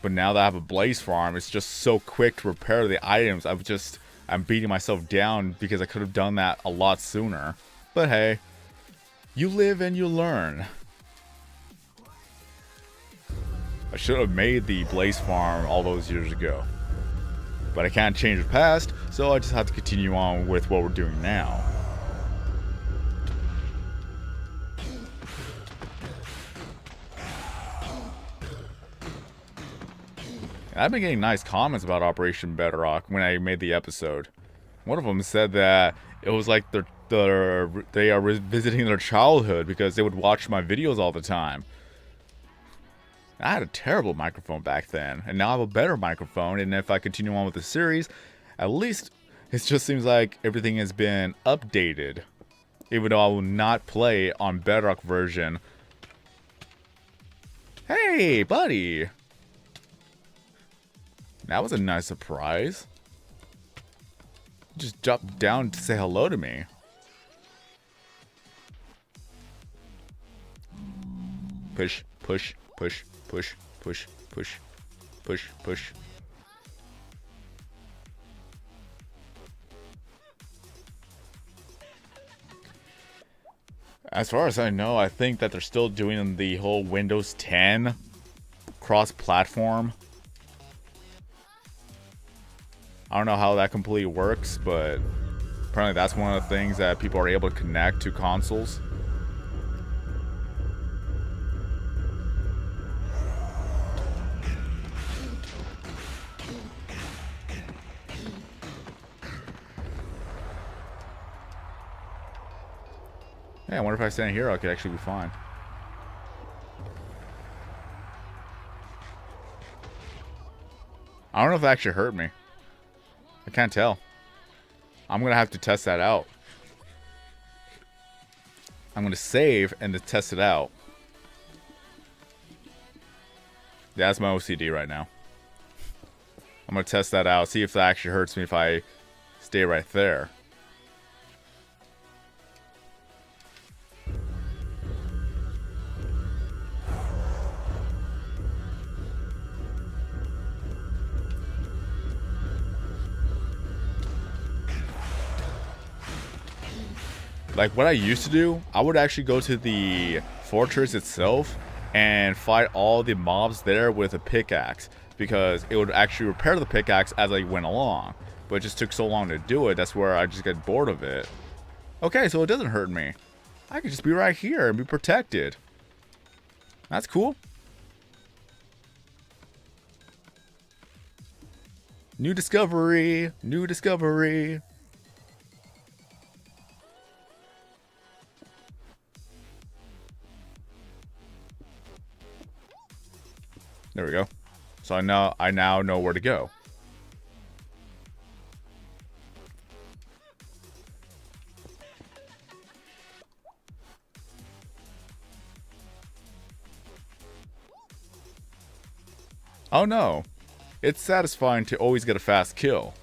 Speaker 1: But now that I have a blaze farm, it's just so quick to repair the items. I'm beating myself down because I could have done that a lot sooner. But hey, you live and you learn. I should have made the blaze farm all those years ago. But I can't change the past, so I just have to continue on with what we're doing now. And I've been getting nice comments about Operation Bedrock when I made the episode. One of them said that it was like they are revisiting their childhood because they would watch my videos all the time. I had a terrible microphone back then, and now I have a better microphone, and if I continue on with the series, at least it just seems like everything has been updated. Even though I will not play on Bedrock version. Hey, buddy! That was a nice surprise. You just jumped down to say hello to me. Push, push, push. Push, push, push, push, push. As far as I know, I think that they're still doing the whole Windows 10 cross-platform. I don't know how that completely works, but apparently that's one of the things that people are able to connect to consoles. Yeah, I wonder if I stand here, I could actually be fine. I don't know if that actually hurt me. I can't tell. I'm going to have to test that out. I'm going to save and to test it out. Yeah, that's my OCD right now. I'm going to test that out, see if that actually hurts me if I stay right there. Like what I used to do, I would actually go to the fortress itself and fight all the mobs there with a pickaxe, because it would actually repair the pickaxe as I went along. But it just took so long to do it, that's where I just get bored of it. Okay, so it doesn't hurt me. I could just be right here and be protected. That's cool. New discovery, new discovery. There we go. So I now know where to go. Oh no. It's satisfying to always get a fast kill.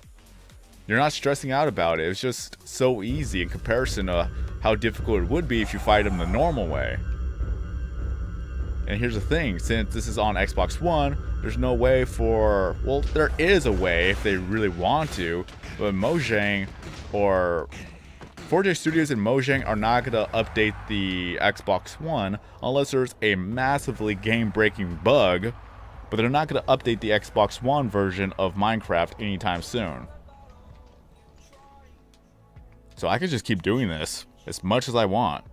Speaker 1: You're not stressing out about it. It's just so easy in comparison to how difficult it would be if you fight him the normal way. And here's the thing, since this is on Xbox One, there's no way for... Well, there is a way if they really want to, but Mojang or 4J Studios and Mojang are not going to update the Xbox One unless there's a massively game-breaking bug, but they're not going to update the Xbox One version of Minecraft anytime soon. So I could just keep doing this as much as I want.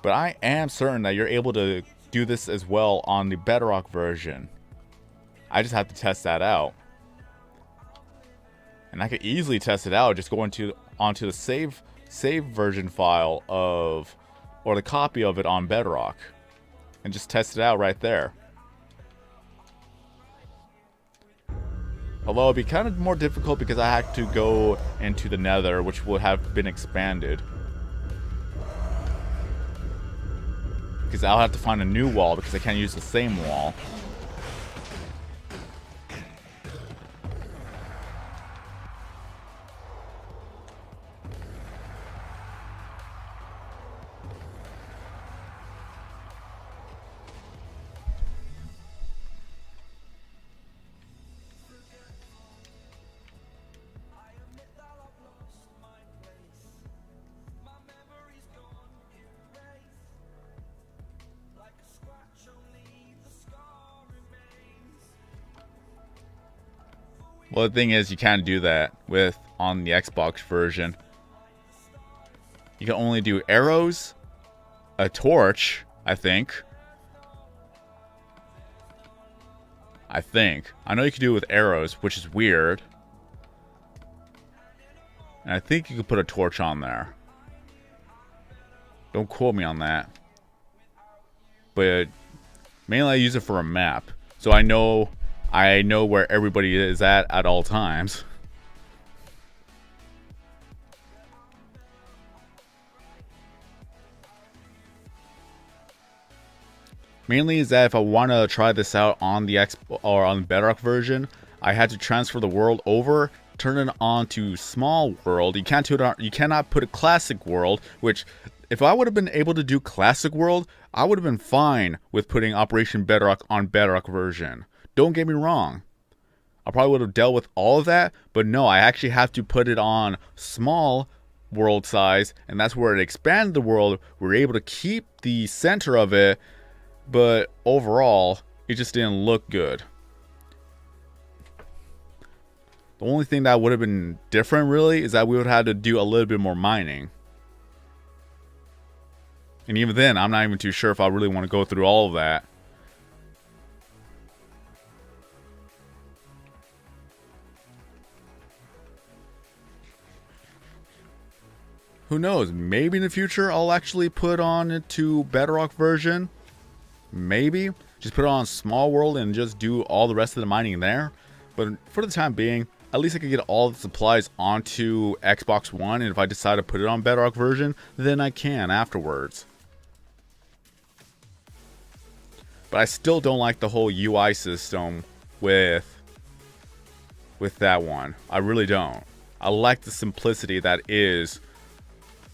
Speaker 1: But I am certain that you're able to do this as well on the Bedrock version. I just have to test that out. And I could easily test it out, just go onto the save version file of, or the copy of it on Bedrock, and just test it out right there. Although it'd be kind of more difficult because I had to go into the Nether, which would have been expanded. Because I'll have to find a new wall because I can't use the same wall. Well, the thing is, you can't do that on the Xbox version. You can only do arrows, a torch, I think. I know you can do it with arrows, which is weird. And I think you could put a torch on there. Don't quote me on that. But mainly I use it for a map, so I know where everybody is at all times. Mainly is that if I want to try this out on the on the Bedrock version, I had to transfer the world over, turn it on to small world. You cannot put a classic world, which if I would have been able to do classic world, I would have been fine with putting Operation Bedrock on Bedrock version. Don't get me wrong. I probably would have dealt with all of that, but no, I actually have to put it on small world size, and that's where it expanded the world. We're able to keep the center of it, but overall, it just didn't look good. The only thing that would have been different, really, is that we would have had to do a little bit more mining. And even then, I'm not even too sure if I really want to go through all of that. Who knows? Maybe in the future I'll actually put on it to Bedrock version. Maybe. Just put it on small world and just do all the rest of the mining there. But for the time being, at least I can get all the supplies onto Xbox One. And if I decide to put it on Bedrock version, then I can afterwards. But I still don't like the whole UI system with that one. I really don't. I like the simplicity that is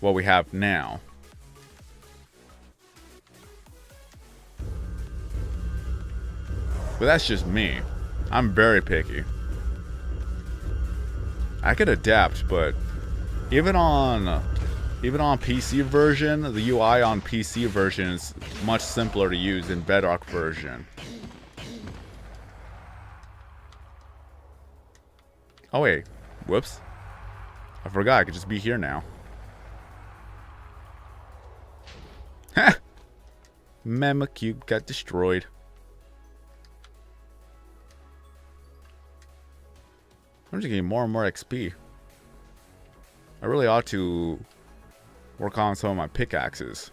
Speaker 1: what we have now. But that's just me. I'm very picky. I could adapt, but even on PC version, the UI on PC version is much simpler to use than Bedrock version. Oh wait, whoops. I forgot I could just be here now. Ha! Mema Cube got destroyed. I'm just getting more and more XP. I really ought to work on some of my pickaxes.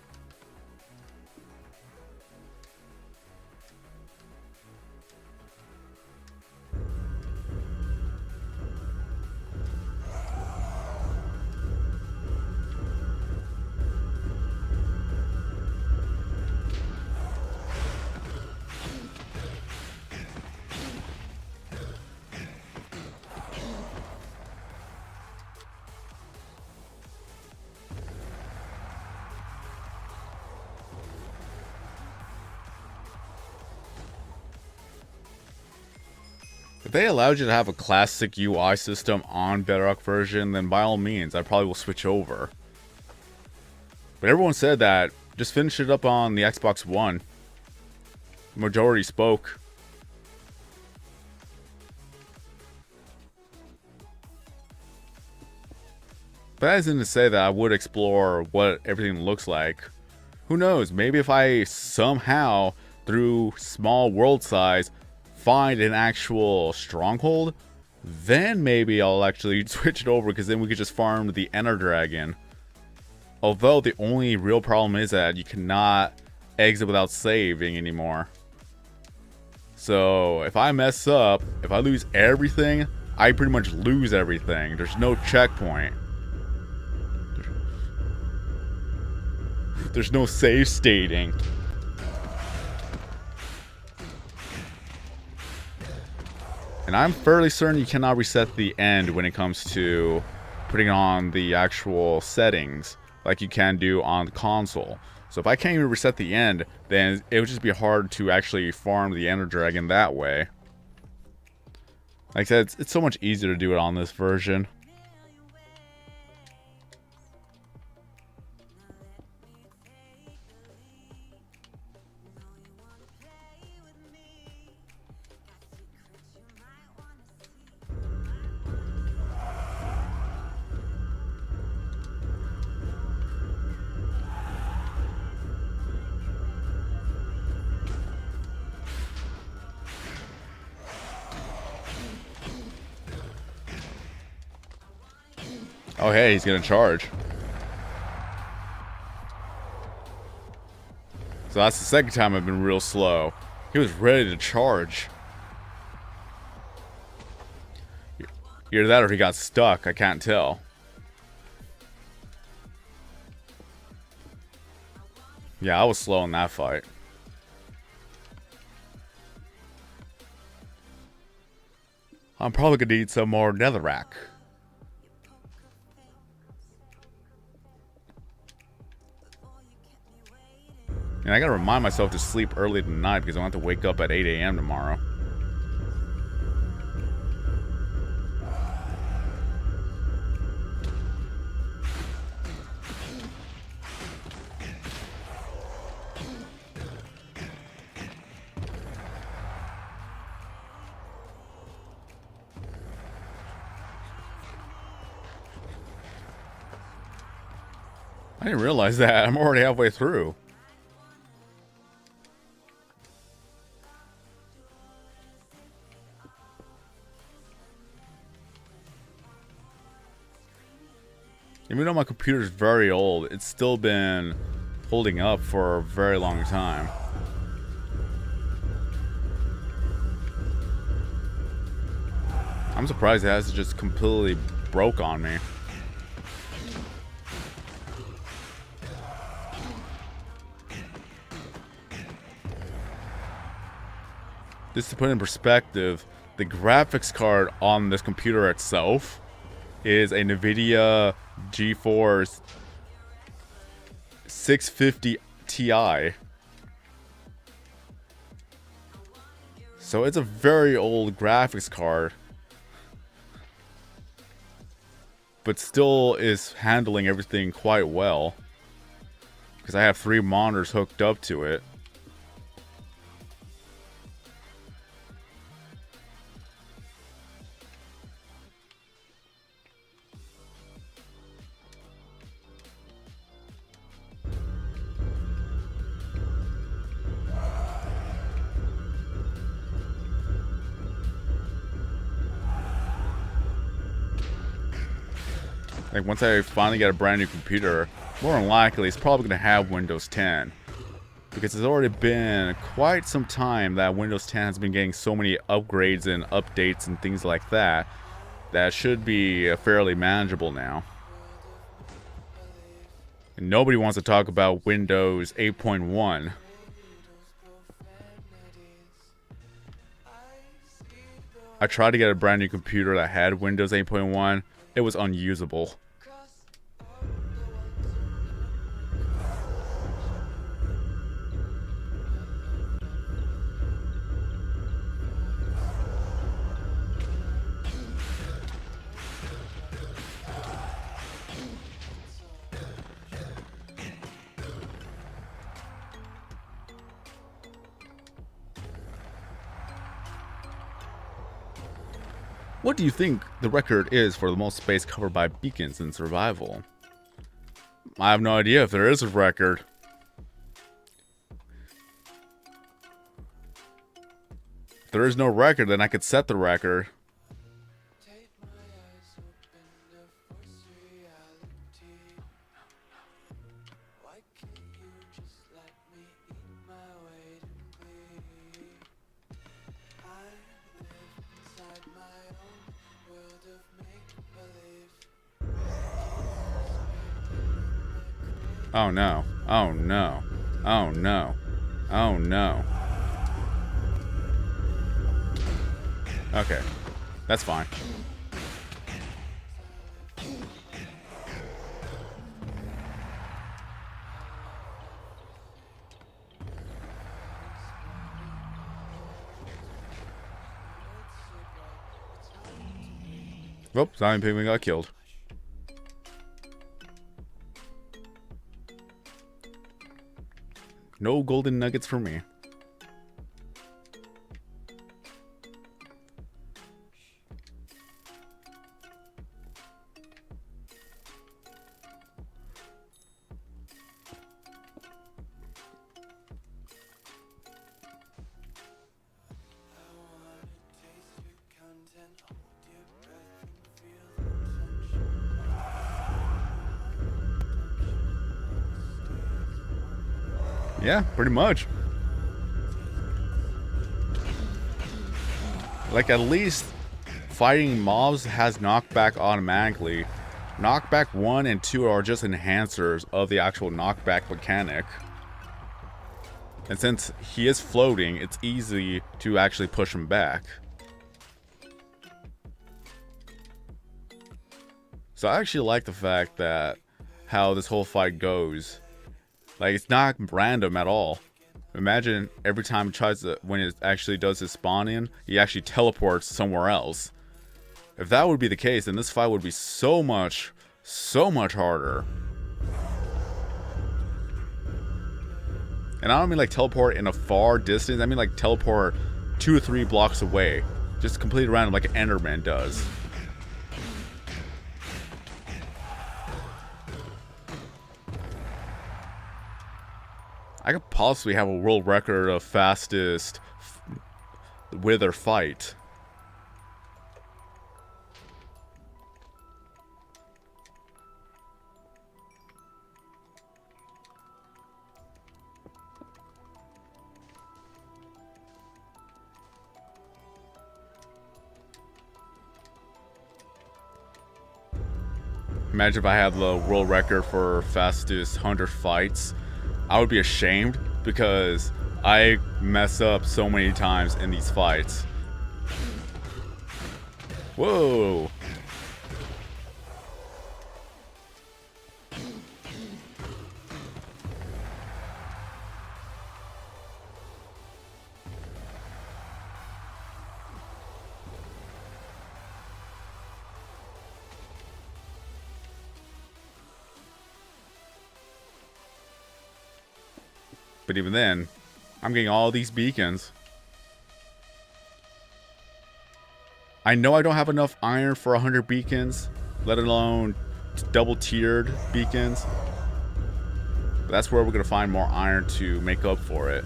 Speaker 1: If they allowed you to have a classic UI system on Bedrock version, then by all means, I probably will switch over. But everyone said that just finish it up on the Xbox One. The majority spoke. But that isn't to say that I would explore what everything looks like. Who knows, maybe if I somehow, through small world size, find an actual stronghold, then maybe I'll actually switch it over, because then we could just farm the Ender Dragon. Although the only real problem is that you cannot exit without saving anymore. So if I mess up, if I lose everything, I pretty much lose everything. There's no checkpoint. There's no save stating. And I'm fairly certain you cannot reset the end when it comes to putting on the actual settings like you can do on the console. So if I can't even reset the end, then it would just be hard to actually farm the Ender Dragon that way. Like I said, it's so much easier to do it on this version. Oh hey, he's gonna charge. So that's the second time I've been real slow. He was ready to charge. Either that or he got stuck, I can't tell. Yeah, I was slow in that fight. I'm probably gonna need some more netherrack. And I gotta remind myself to sleep early tonight because I want to wake up at 8 AM tomorrow. I didn't realize that. I'm already halfway through. Even though my computer is very old, it's still been holding up for a very long time. I'm surprised it hasn't just completely broke on me. Just to put in perspective, the graphics card on this computer itself is a NVIDIA GeForce 650 Ti. So it's a very old graphics card. but still is handling everything quite well. Because I have 3 monitors hooked up to it. Like, once I finally get a brand new computer, more than likely it's probably going to have Windows 10. Because it's already been quite some time that Windows 10 has been getting so many upgrades and updates and things like that. That should be fairly manageable now. And nobody wants to talk about Windows 8.1. I tried to get a brand new computer that had Windows 8.1. It was unusable. What do you think the record is for the most space covered by beacons in survival? I have no idea if there is a record. If there is no record, then I could set the record. Oh no. Oh no. Oh no. Oh no. Okay. That's fine. Oh, zombie pigman got killed. No golden nuggets for me. Yeah, pretty much. Like, at least fighting mobs has knockback automatically. Knockback 1 and 2 are just enhancers of the actual knockback mechanic. And since he is floating, it's easy to actually push him back. So I actually like the fact that how this whole fight goes. Like, it's not random at all. Imagine every time it tries to, when it actually does his spawn in, he actually teleports somewhere else. If that would be the case, then this fight would be so much harder. And I don't mean like teleport in a far distance, I mean like teleport 2 or 3 blocks away. Just completely random like an Enderman does. I could possibly have a world record of fastest wither fight. Imagine if I had the world record for fastest 100 fights. I would be ashamed because I mess up so many times in these fights. Whoa. But even then, I'm getting all these beacons. I know I don't have enough iron for 100 beacons, let alone double tiered beacons. But that's where we're going to find more iron to make up for it.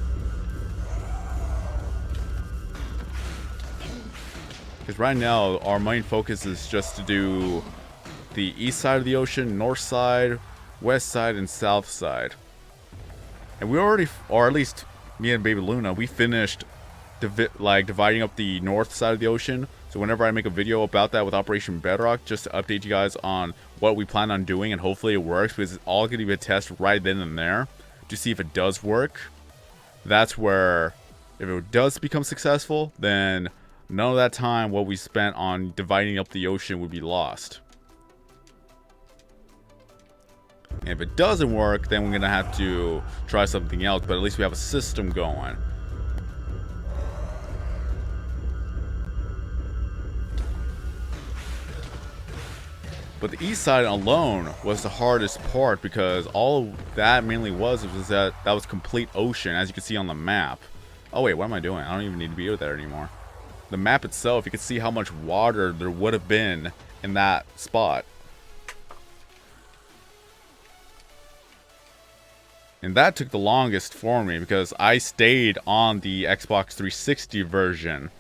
Speaker 1: Because right now, our main focus is just to do the east side of the ocean, north side, west side, and south side. And we already, or at least me and Baby Luna, we finished dividing up the north side of the ocean. So whenever I make a video about that with Operation Bedrock, just to update you guys on what we plan on doing, and hopefully it works, because it's all going to be a test right then and there to see if it does work. That's where, if it does become successful, then none of that time what we spent on dividing up the ocean would be lost. And if it doesn't work, then we're going to have to try something else, but at least we have a system going. But the east side alone was the hardest part, because all that mainly was that was complete ocean, as you can see on the map. Oh wait, what am I doing? I don't even need to be there anymore. The map itself, you can see how much water there would have been in that spot. And that took the longest for me, because I stayed on the Xbox 360 version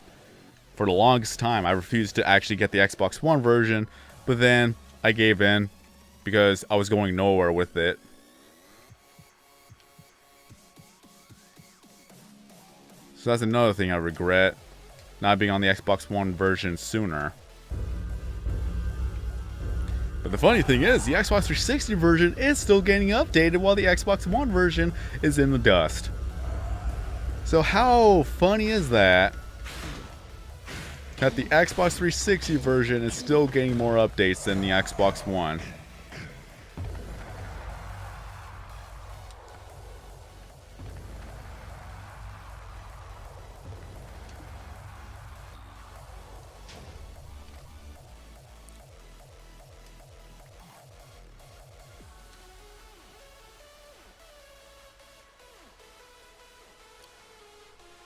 Speaker 1: for the longest time. I refused to actually get the Xbox One version, but then I gave in because I was going nowhere with it. So that's another thing I regret, not being on the Xbox One version sooner. But the funny thing is, the Xbox 360 version is still getting updated while the Xbox One version is in the dust. So how funny is that? That the Xbox 360 version is still getting more updates than the Xbox One.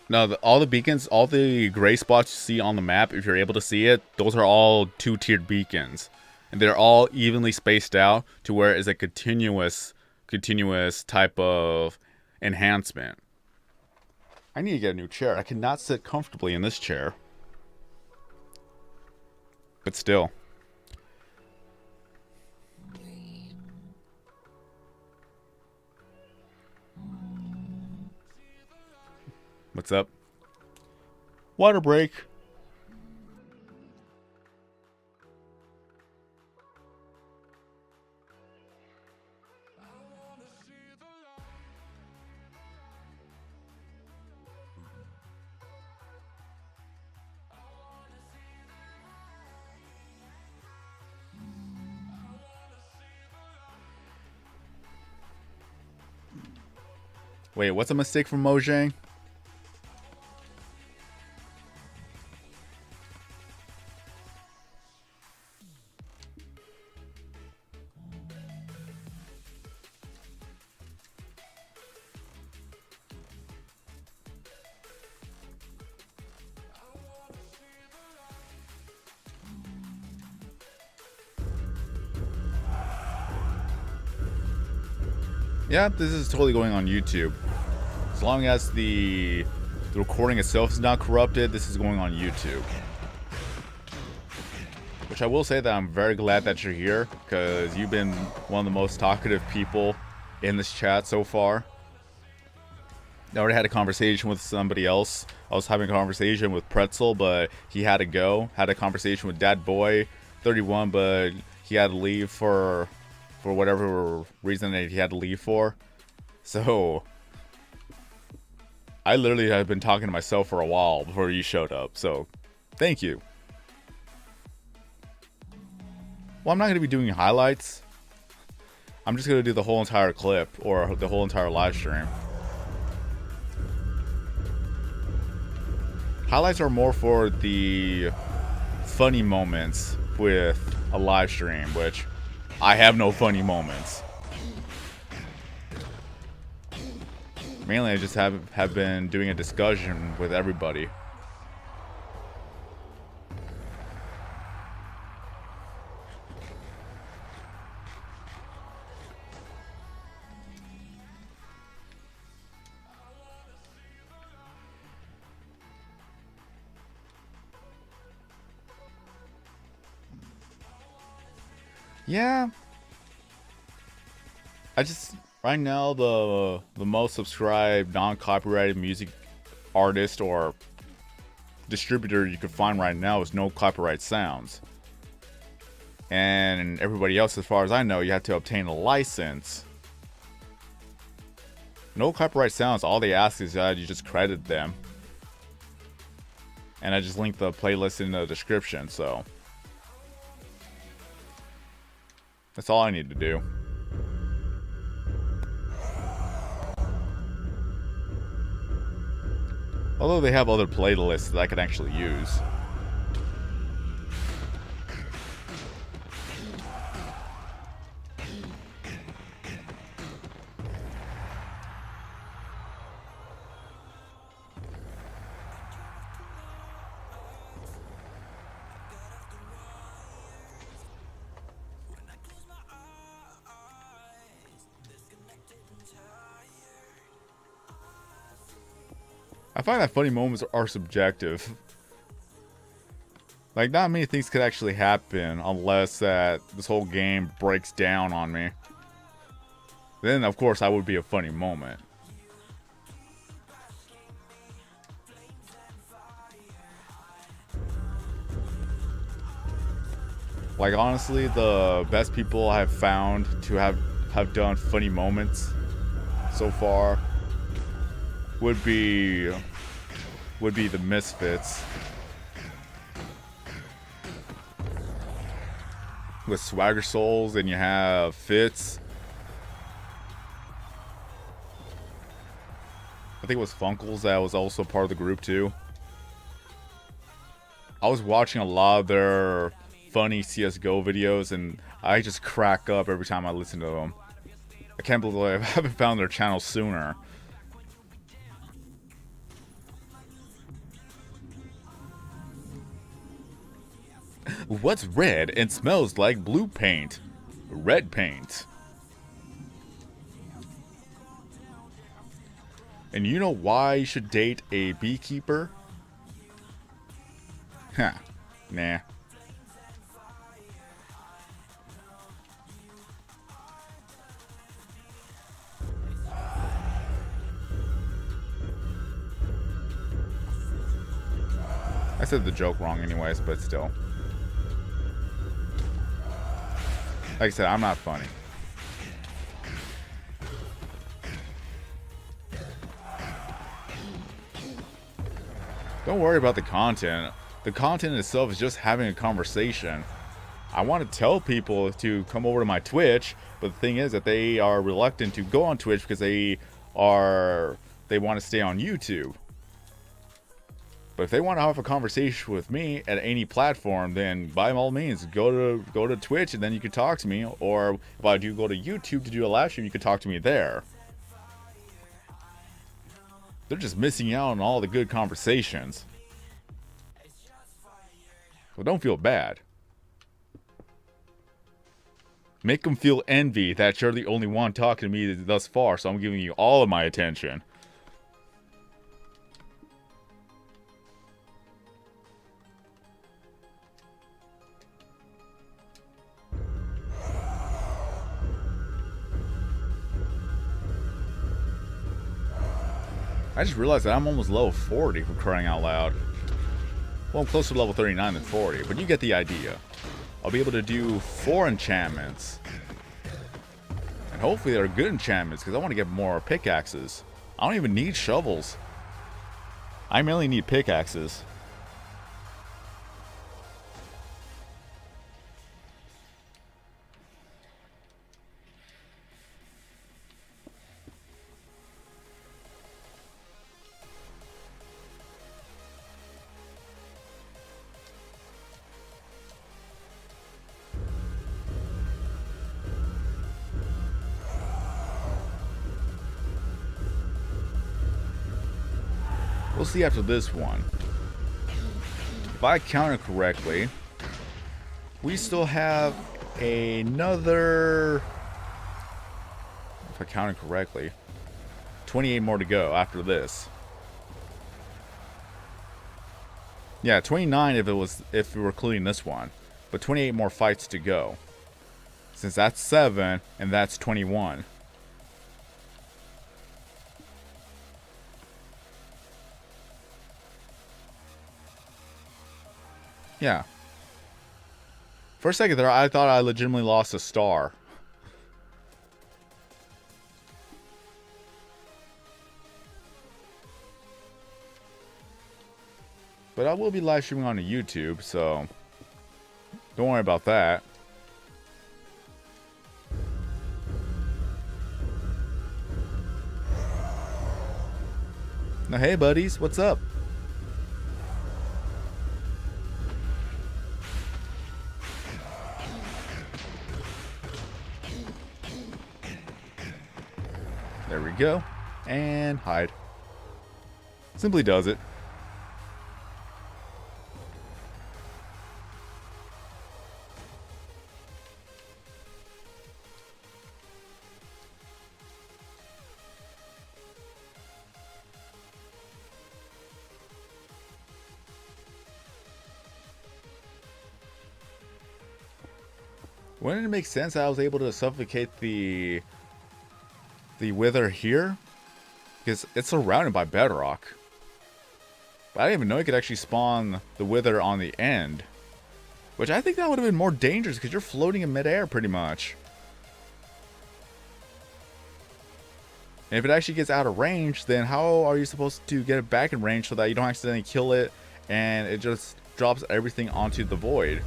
Speaker 1: No, all the beacons, all the gray spots you see on the map, if you're able to see it, those are all two-tiered beacons. And they're all evenly spaced out to where it's a continuous type of enhancement. I need to get a new chair. I cannot sit comfortably in this chair. But still. What's up? Water break. Wait, what's a mistake from Mojang? Yeah, this is totally going on YouTube. As long as the recording itself is not corrupted, this is going on YouTube. Which I will say that I'm very glad that you're here, because you've been one of the most talkative people in this chat so far. I already had a conversation with somebody else. I was having a conversation with Pretzel, but he had to go. Had a conversation with Dad Boy 31, but he had to leave for whatever reason that he had to leave for. So I literally have been talking to myself for a while before you showed up. So thank you. Well, I'm not going to be doing highlights. I'm just going to do the whole entire clip, or the whole entire live stream. Highlights are more for the funny moments with a live stream, which I have no funny moments. Mainly, I just have been doing a discussion with everybody. Yeah. I just right now the most subscribed non-copyrighted music artist or distributor you can find right now is No Copyright Sounds. And everybody else, as far as I know, you have to obtain a license. No Copyright Sounds, all they ask is that you just credit them. And I just linked the playlist in the description, so that's all I need to do. Although they have other playlists that I can actually use. I find that funny moments are subjective. Like, not many things could actually happen unless that this whole game breaks down on me. Then, of course, that would be a funny moment. Like, honestly, the best people I have found to have done funny moments so far would be the Misfits. With Swagger Souls, and you have Fitz. I think it was Funkles that was also part of the group too. I was watching a lot of their funny CSGO videos, and I just crack up every time I listen to them. I can't believe I haven't found their channel sooner. What's red and smells like blue paint? Red paint. And you know why you should date a beekeeper? Huh. Nah. I said the joke wrong anyways, but still. Like I said, I'm not funny. Don't worry about the content. The content itself is just having a conversation. I want to tell people to come over to my Twitch, but the thing is that they are reluctant to go on Twitch because they want to stay on YouTube. But if they want to have a conversation with me at any platform, then by all means, go to Twitch and then you can talk to me. Or if I do go to YouTube to do a live stream, you can talk to me there. They're just missing out on all the good conversations. So don't feel bad. Make them feel envy that you're the only one talking to me thus far, so I'm giving you all of my attention. I just realized that I'm almost level 40 for crying out loud. Well, I'm closer to level 39 than 40, but you get the idea. I'll be able to do 4 enchantments. And hopefully they're good enchantments, because I want to get more pickaxes. I don't even need shovels. I mainly need pickaxes. We'll see after this one. If I counted correctly, we still have another, if I counted correctly, 28 more to go after this. Yeah, 29 if we were including this one, but 28 more fights to go. Since that's 7 and that's 21. Yeah. For a second there, I thought I legitimately lost a star. But I will be live streaming on YouTube, so don't worry about that. Now, hey buddies, what's up? There we go. And hide. Simply does it. Wouldn't it make sense that I was able to suffocate the wither here? Because it's surrounded by bedrock. But I didn't even know you could actually spawn the wither on the end. Which I think that would have been more dangerous because you're floating in midair pretty much. And if it actually gets out of range, then how are you supposed to get it back in range so that you don't accidentally kill it and it just drops everything onto the void?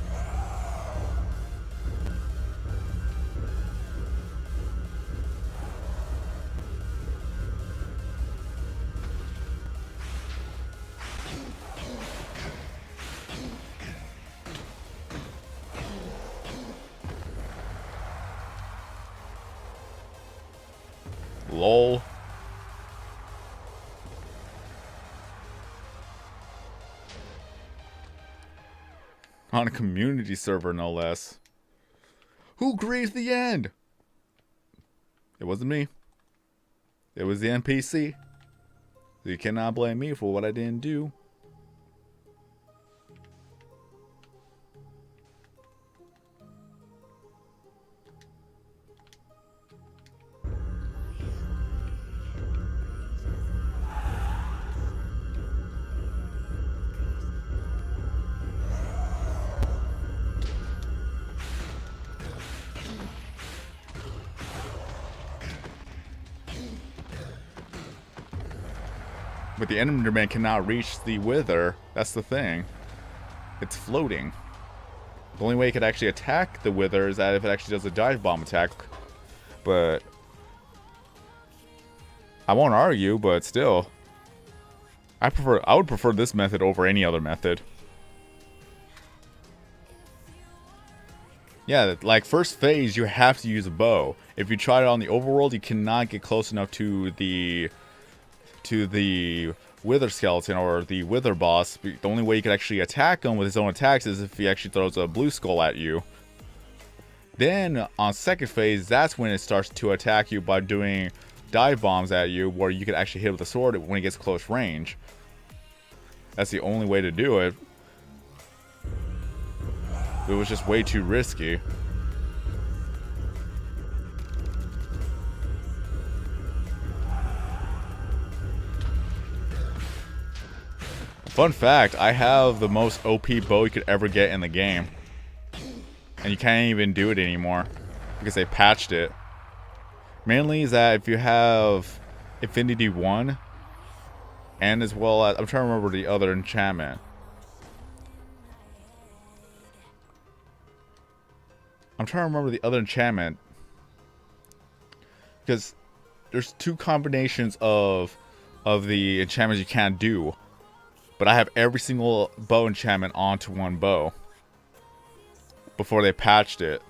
Speaker 1: Lol. On a community server, no less. Who grieved the end? It wasn't me. It was the NPC. So you cannot blame me for what I didn't do. But the Enderman cannot reach the wither. That's the thing. It's floating. The only way it could actually attack the wither is that if it actually does a dive bomb attack. But I won't argue, but still. I would prefer this method over any other method. Yeah, like first phase you have to use a bow. If you try it on the overworld, you cannot get close enough to the wither skeleton or the wither boss. The only way you can actually attack him with his own attacks is if he actually throws a blue skull at you. Then on second phase, that's when it starts to attack you by doing dive bombs at you, where you can actually hit with a sword when it gets close range. That's the only way to do it. It was just way too risky. Fun fact, I have the most OP bow you could ever get in the game. And you can't even do it anymore because they patched it. Mainly is that if you have Infinity 1 and as well as, I'm trying to remember the other enchantment. Because there's two combinations of the enchantments you can't do. But I have every single bow enchantment onto one bow before they patched it.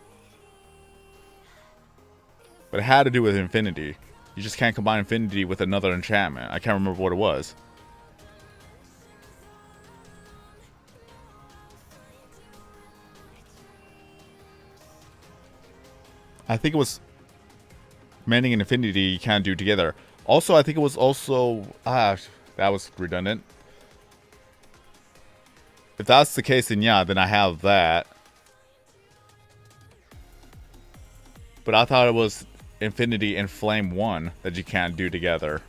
Speaker 1: But it had to do with Infinity. You just can't combine Infinity with another enchantment. I can't remember what it was. I think it was Mending and Infinity you can't do together. Also, I think it was also... that was redundant. If that's the case, then yeah, then I have that. But I thought it was Infinity and Flame 1 that you can't do together.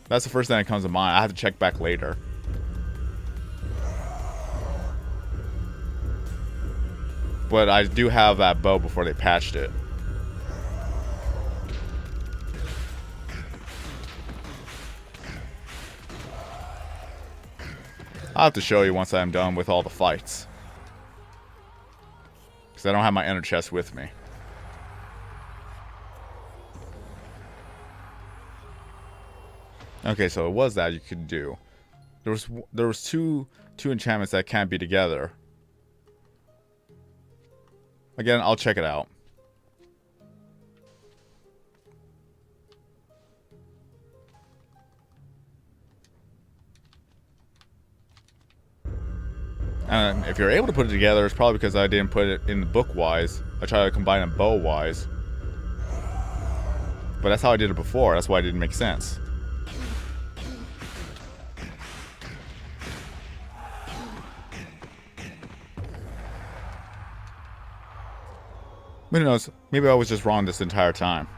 Speaker 1: That's the first thing that comes to mind. I have to check back later. But I do have that bow before they patched it. I'll have to show you once I'm done with all the fights. Because I don't have my ender chest with me. Okay, so it was that you could do. There was two enchantments that can't be together. Again, I'll check it out. And if you're able to put it together, it's probably because I didn't put it in the book-wise. I tried to combine them bow-wise. But that's how I did it before. That's why it didn't make sense. But who knows? Maybe I was just wrong this entire time.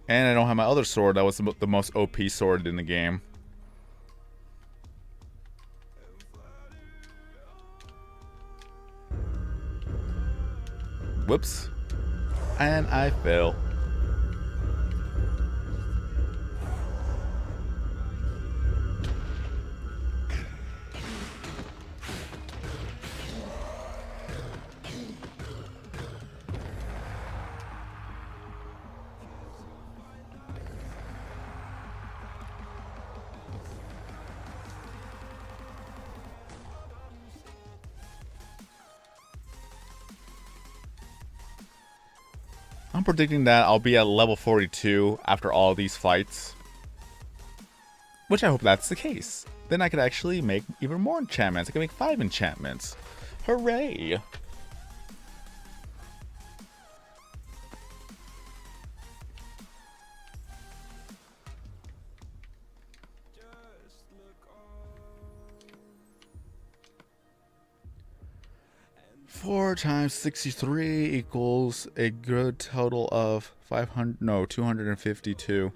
Speaker 1: And I don't have my other sword that was the most OP sword in the game. Whoops. And I fell. I'm predicting that I'll be at level 42 after all these fights. Which I hope that's the case. Then I could actually make even more enchantments. I can make 5 enchantments. Hooray! Four times 63 equals a good total of 500. No, 252.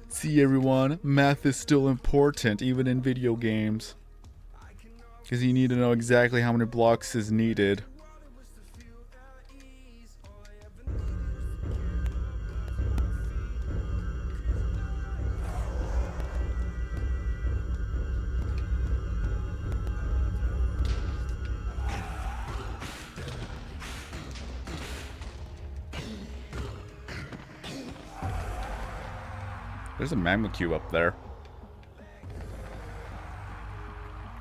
Speaker 1: See everyone, math is still important even in video games. Because you need to know exactly how many blocks is needed. There's a magma cube up there.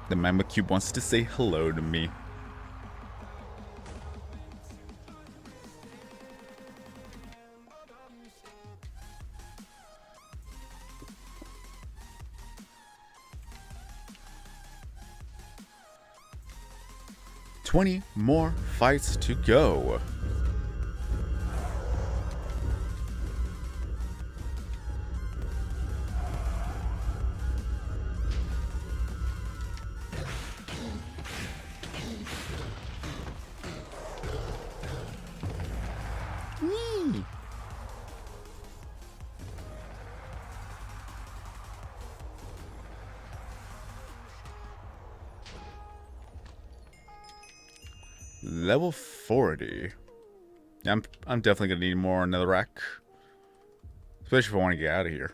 Speaker 1: The magma cube wants to say hello to me. "20 more fights to go." Level 40. Yeah, I'm definitely gonna need more netherrack. Especially if I want to get out of here.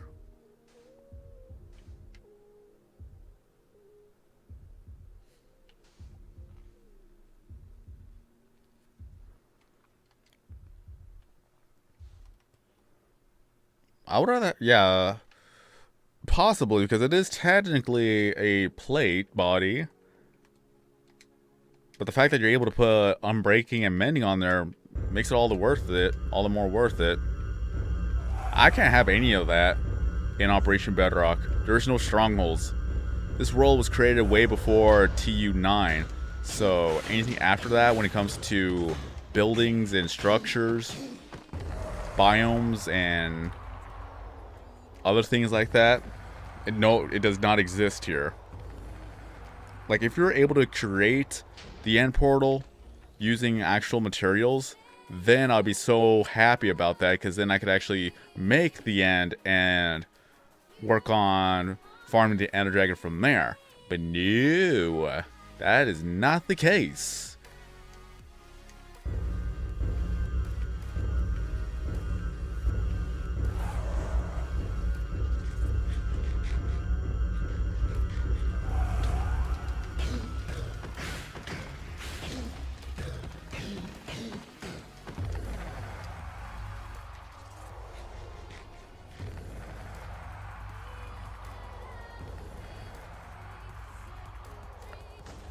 Speaker 1: I would rather, yeah, possibly, because it is technically a plate body. But the fact that you're able to put unbreaking and mending on there makes it all the more worth it. I can't have any of that in Operation Bedrock. There's no strongholds. This world was created way before TU9. So anything after that, when it comes to buildings and structures, biomes and other things like that, it does not exist here. Like, if you're able to create the end portal using actual materials, then I'll be so happy about that, because then I could actually make the end and work on farming the Ender Dragon from there. But no, that is not the case.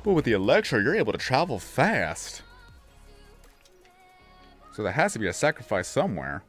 Speaker 1: But with the Electro, you're able to travel fast. So there has to be a sacrifice somewhere.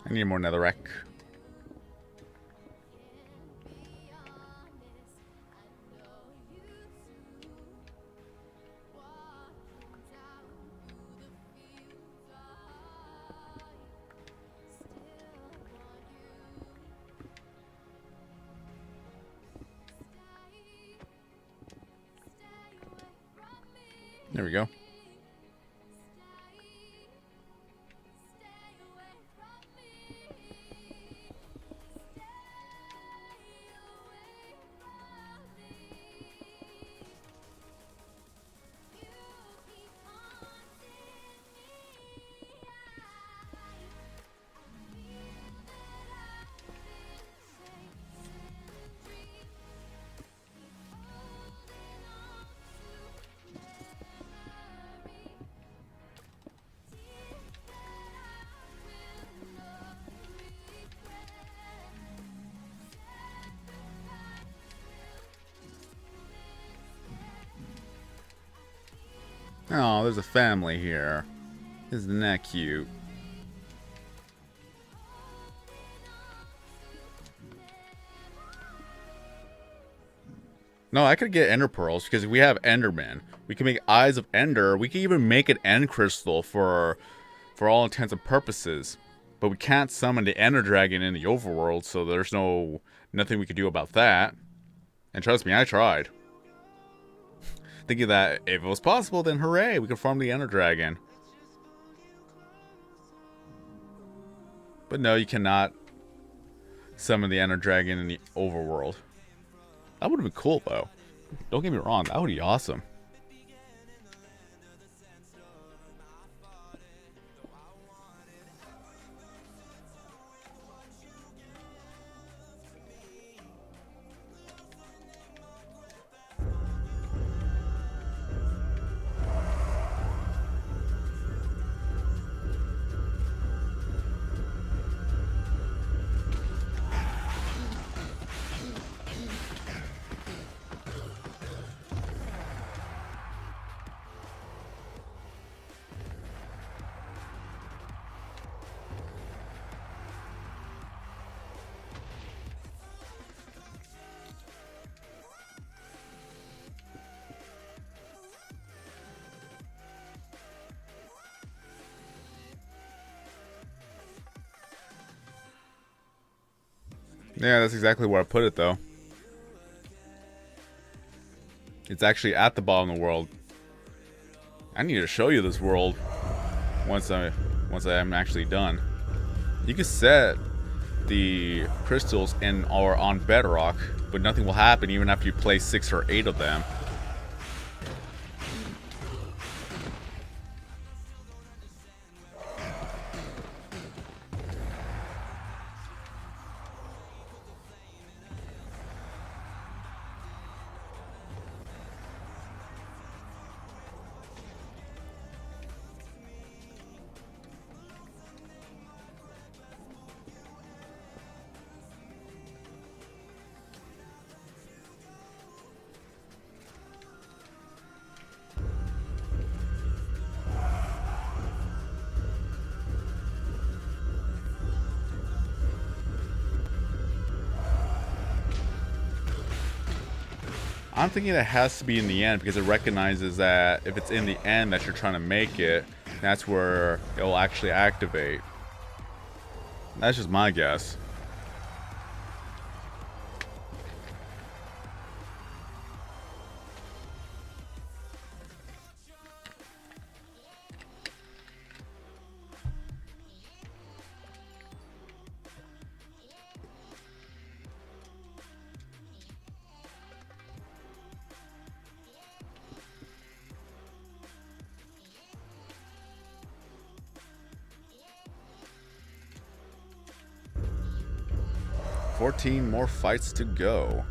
Speaker 1: I need more netherrack. There we go. Oh, there's a family here. Isn't that cute? No, I could get Ender Pearls because we have Enderman. We can make Eyes of Ender. We can even make an End Crystal for all intents and purposes. But we can't summon the Ender Dragon in the overworld, so there's nothing we could do about that. And trust me, I tried. Thinking that if it was possible, then hooray, we could farm the Ender Dragon. But no, you cannot summon the Ender Dragon in the overworld. That would have been cool, though. Don't get me wrong, that would be awesome. Yeah, that's exactly where I put it, though. It's actually at the bottom of the world. I need to show you this world once I'm actually done. You can set the crystals in or on Bedrock, but nothing will happen even after you place 6 or 8 of them. I'm thinking it has to be in the end because it recognizes that if it's in the end that you're trying to make it, that's where it will actually activate. That's just my guess. $14 more fights to go.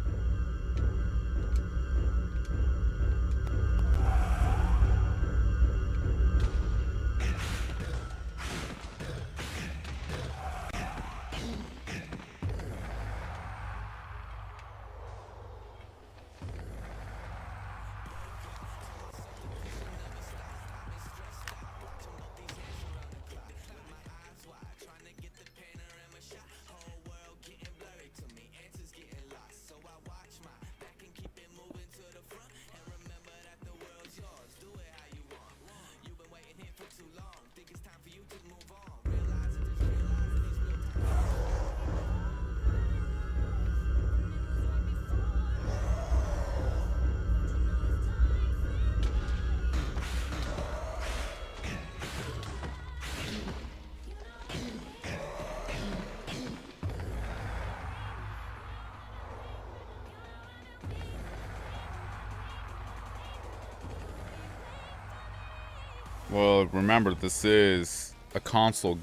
Speaker 1: Well, remember this is a console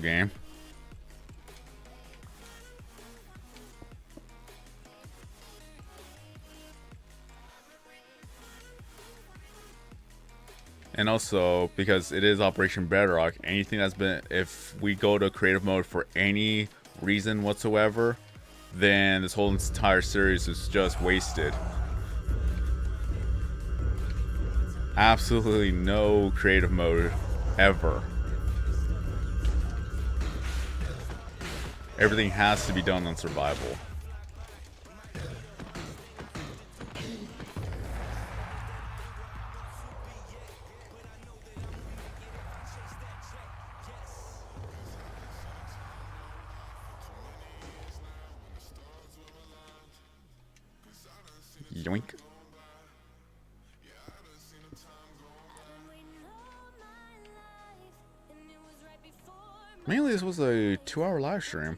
Speaker 1: game. And also, because it is Operation Bedrock, anything that's been, if we go to creative mode for any reason whatsoever, then this whole entire series is just wasted. Absolutely no creative mode ever. Everything has to be done on survival. Yoink. Mainly this was a 2-hour live stream.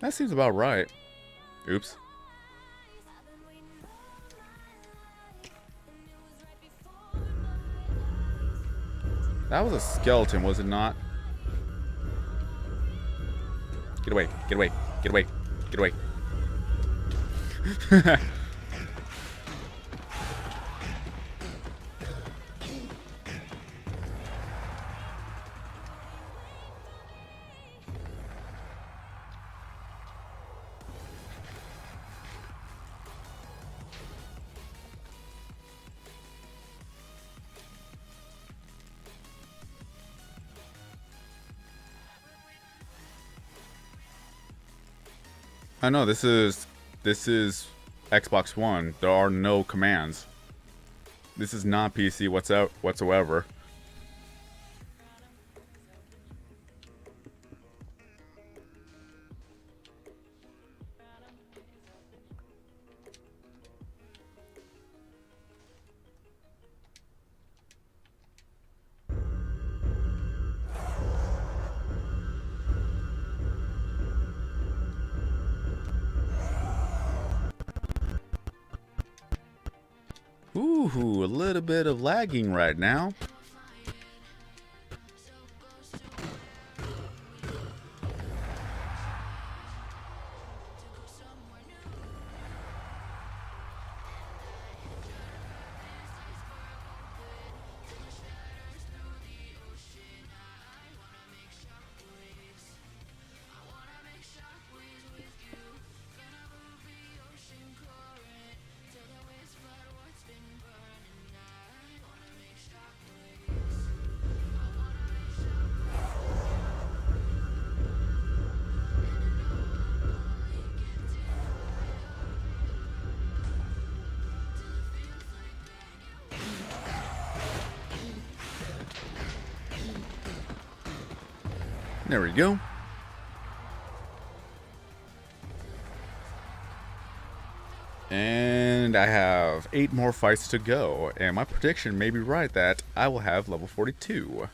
Speaker 1: That seems about right. Oops. That was a skeleton, was it not? Get away, get away, get away, get away. I know this is Xbox One. There are no commands. This is not PC whatsoever. Ooh, a little bit of lagging right now. There we go. And I have 8 more fights to go, and my prediction may be right that I will have level 42.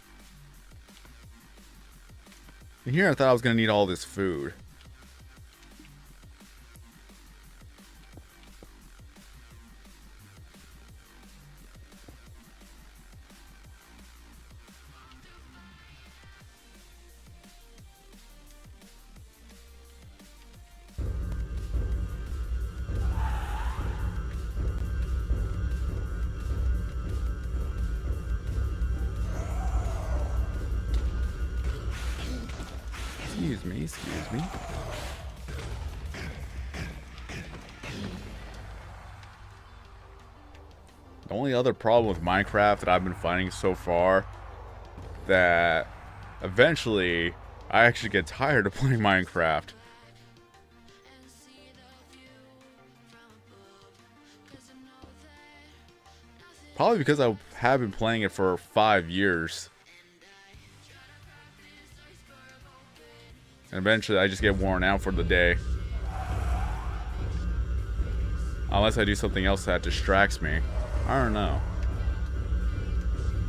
Speaker 1: And here I thought I was going to need all this food. Excuse me. The only other problem with Minecraft that I've been finding so far, that eventually I actually get tired of playing Minecraft. Probably because I have been playing it for 5 years. And eventually I just get worn out for the day. Unless I do something else that distracts me. I don't know.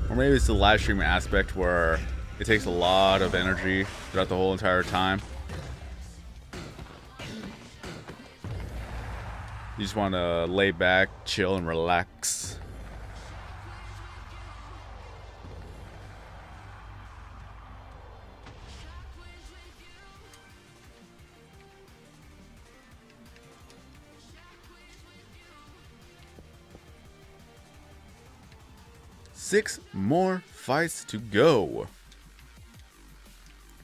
Speaker 1: Or maybe it's the live streaming aspect where it takes a lot of energy throughout the whole entire time. You just want to lay back, chill, and relax. Six more fights to go.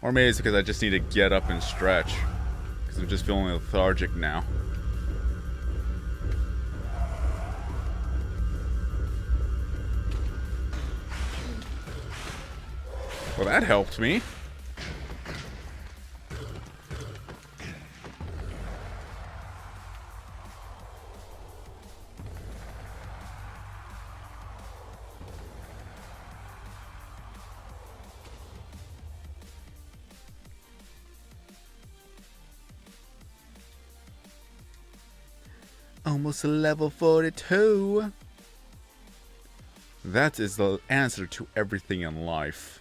Speaker 1: Or maybe it's because I just need to get up and stretch. Because I'm just feeling lethargic now. Well, that helped me. Almost level 42. That is the answer to everything in life.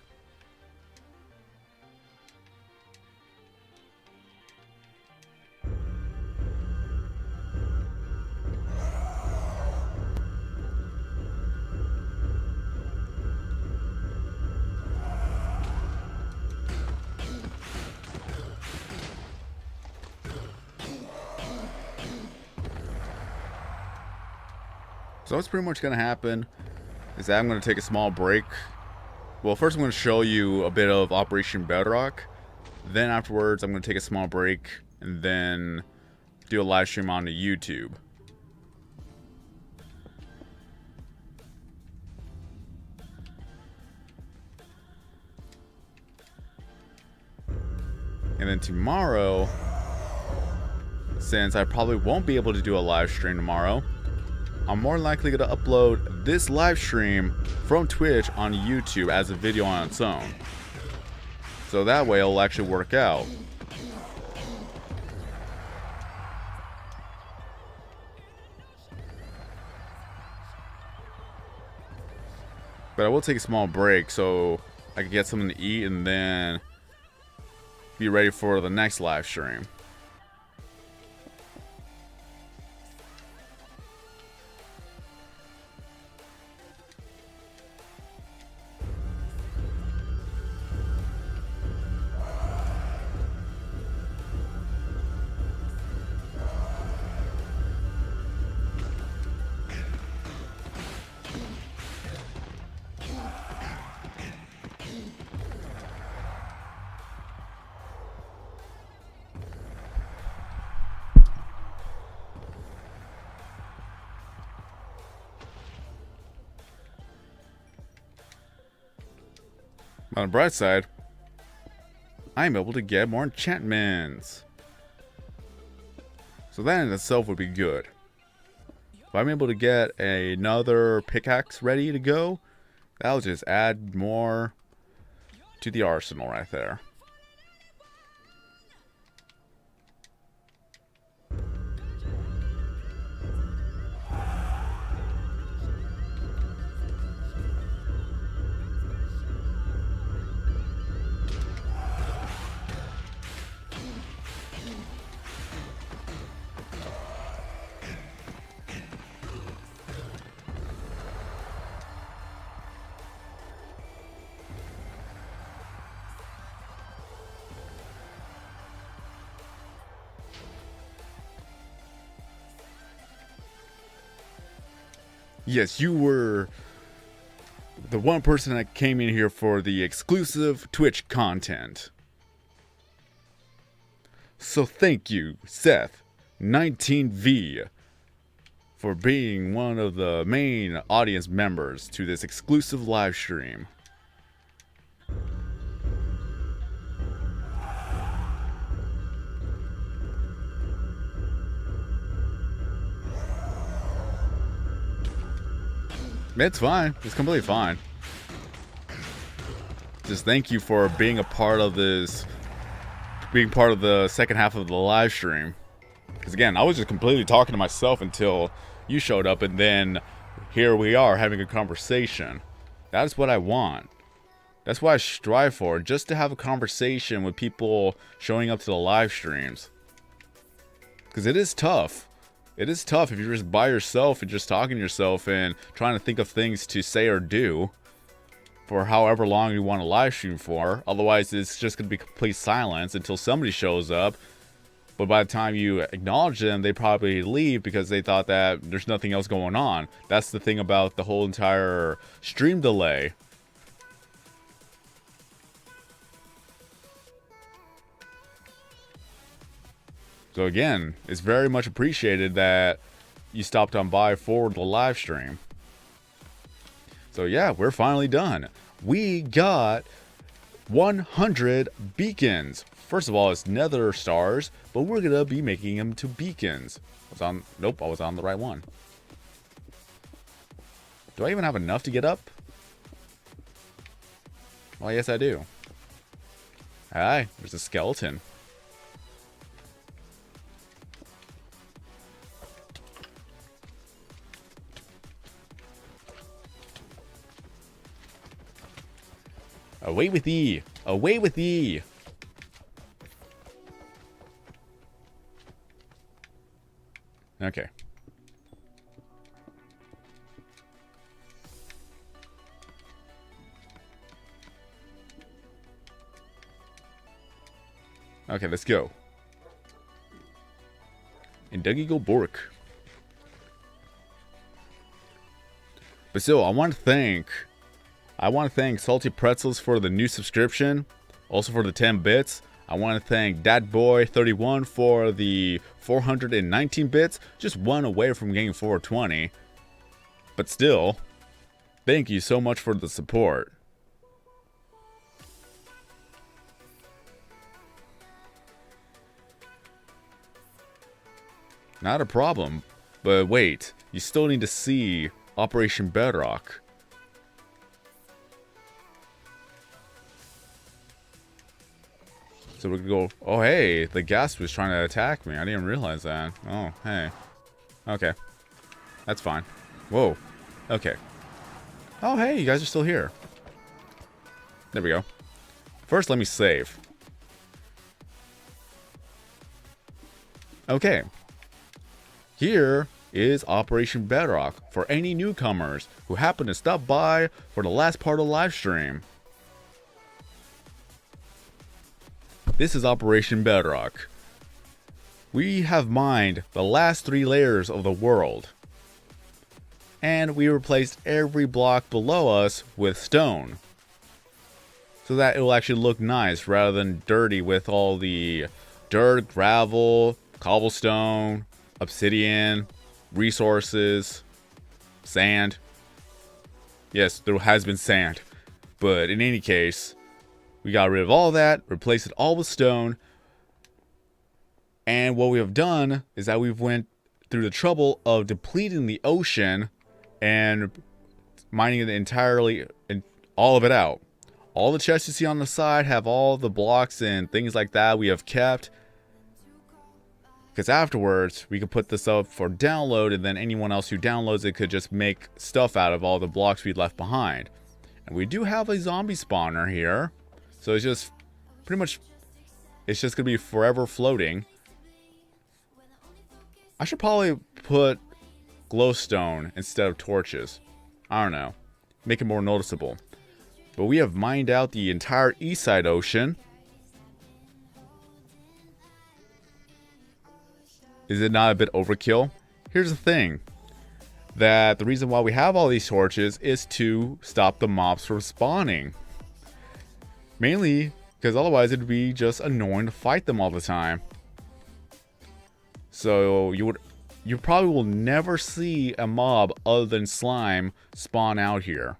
Speaker 1: So what's pretty much going to happen is that I'm going to take a small break. Well, first I'm going to show you a bit of Operation Bedrock. Then afterwards I'm going to take a small break and then do a live stream on YouTube. And then tomorrow, since I probably won't be able to do a live stream tomorrow, I'm more likely going to upload this live stream from Twitch on YouTube as a video on its own. So that way it'll actually work out. But I will take a small break so I can get something to eat and then be ready for the next live stream. On the bright side, I'm able to get more enchantments. So that in itself would be good. If I'm able to get another pickaxe ready to go, that'll just add more to the arsenal right there. Yes, you were the one person that came in here for the exclusive Twitch content. So thank you, Seth19V, for being one of the main audience members to this exclusive live stream. It's fine. It's completely fine. Just thank you for being a part of this, being part of the second half of the live stream. Because again, I was just completely talking to myself until you showed up, and then here we are having a conversation. That is what I want. That's what I strive for, just to have a conversation with people showing up to the live streams. Because it is tough. It is tough if you're just by yourself and just talking to yourself and trying to think of things to say or do for however long you want to live stream for. Otherwise, it's just going to be complete silence until somebody shows up. But by the time you acknowledge them, they probably leave because they thought that there's nothing else going on. That's the thing about the whole entire stream delay. So again, it's very much appreciated that you stopped on by for the live stream. So yeah, we're finally done. We got 100 beacons. First of all, it's Nether Stars, but we're gonna be making them to beacons. Nope, I was on the right one. Do I even have enough to get up? Well, yes I do. Hi, there's a skeleton. Away with thee! Away with thee! Okay. Okay, let's go. And Dougie go Bork. But still, I want to thank Salty Pretzels for the new subscription, also for the 10 bits. I want to thank Datboy31 for the 419 bits, just one away from getting 420. But still, thank you so much for the support. Not a problem, but wait, you still need to see Operation Bedrock. So we're gonna go. Oh, hey, the ghast was trying to attack me. I didn't realize that. Oh, hey. Okay. That's fine. Whoa. Okay. Oh, hey, you guys are still here. There we go. First, let me save. Okay. Here is Operation Bedrock for any newcomers who happen to stop by for the last part of the live stream. This is Operation Bedrock. We have mined the last 3 layers of the world. And we replaced every block below us with stone. So that it will actually look nice rather than dirty with all the dirt, gravel, cobblestone, obsidian, resources, sand. Yes, there has been sand. But in any case, We got rid of all that, replaced it all with stone. And what we have done is that we've went through the trouble of depleting the ocean and mining it entirely, and all of it out. All the chests you see on the side have all the blocks and things like that we have kept. Because afterwards, we could put this up for download, and then anyone else who downloads it could just make stuff out of all the blocks we left behind. And we do have a zombie spawner here. So it's just pretty much, it's just going to be forever floating. I should probably put glowstone instead of torches. I don't know. Make it more noticeable. But we have mined out the entire east side ocean. Is it not a bit overkill? Here's the thing. That the reason why we have all these torches is to stop the mobs from spawning. Mainly because otherwise it'd be just annoying to fight them all the time. So you probably will never see a mob other than slime spawn out here.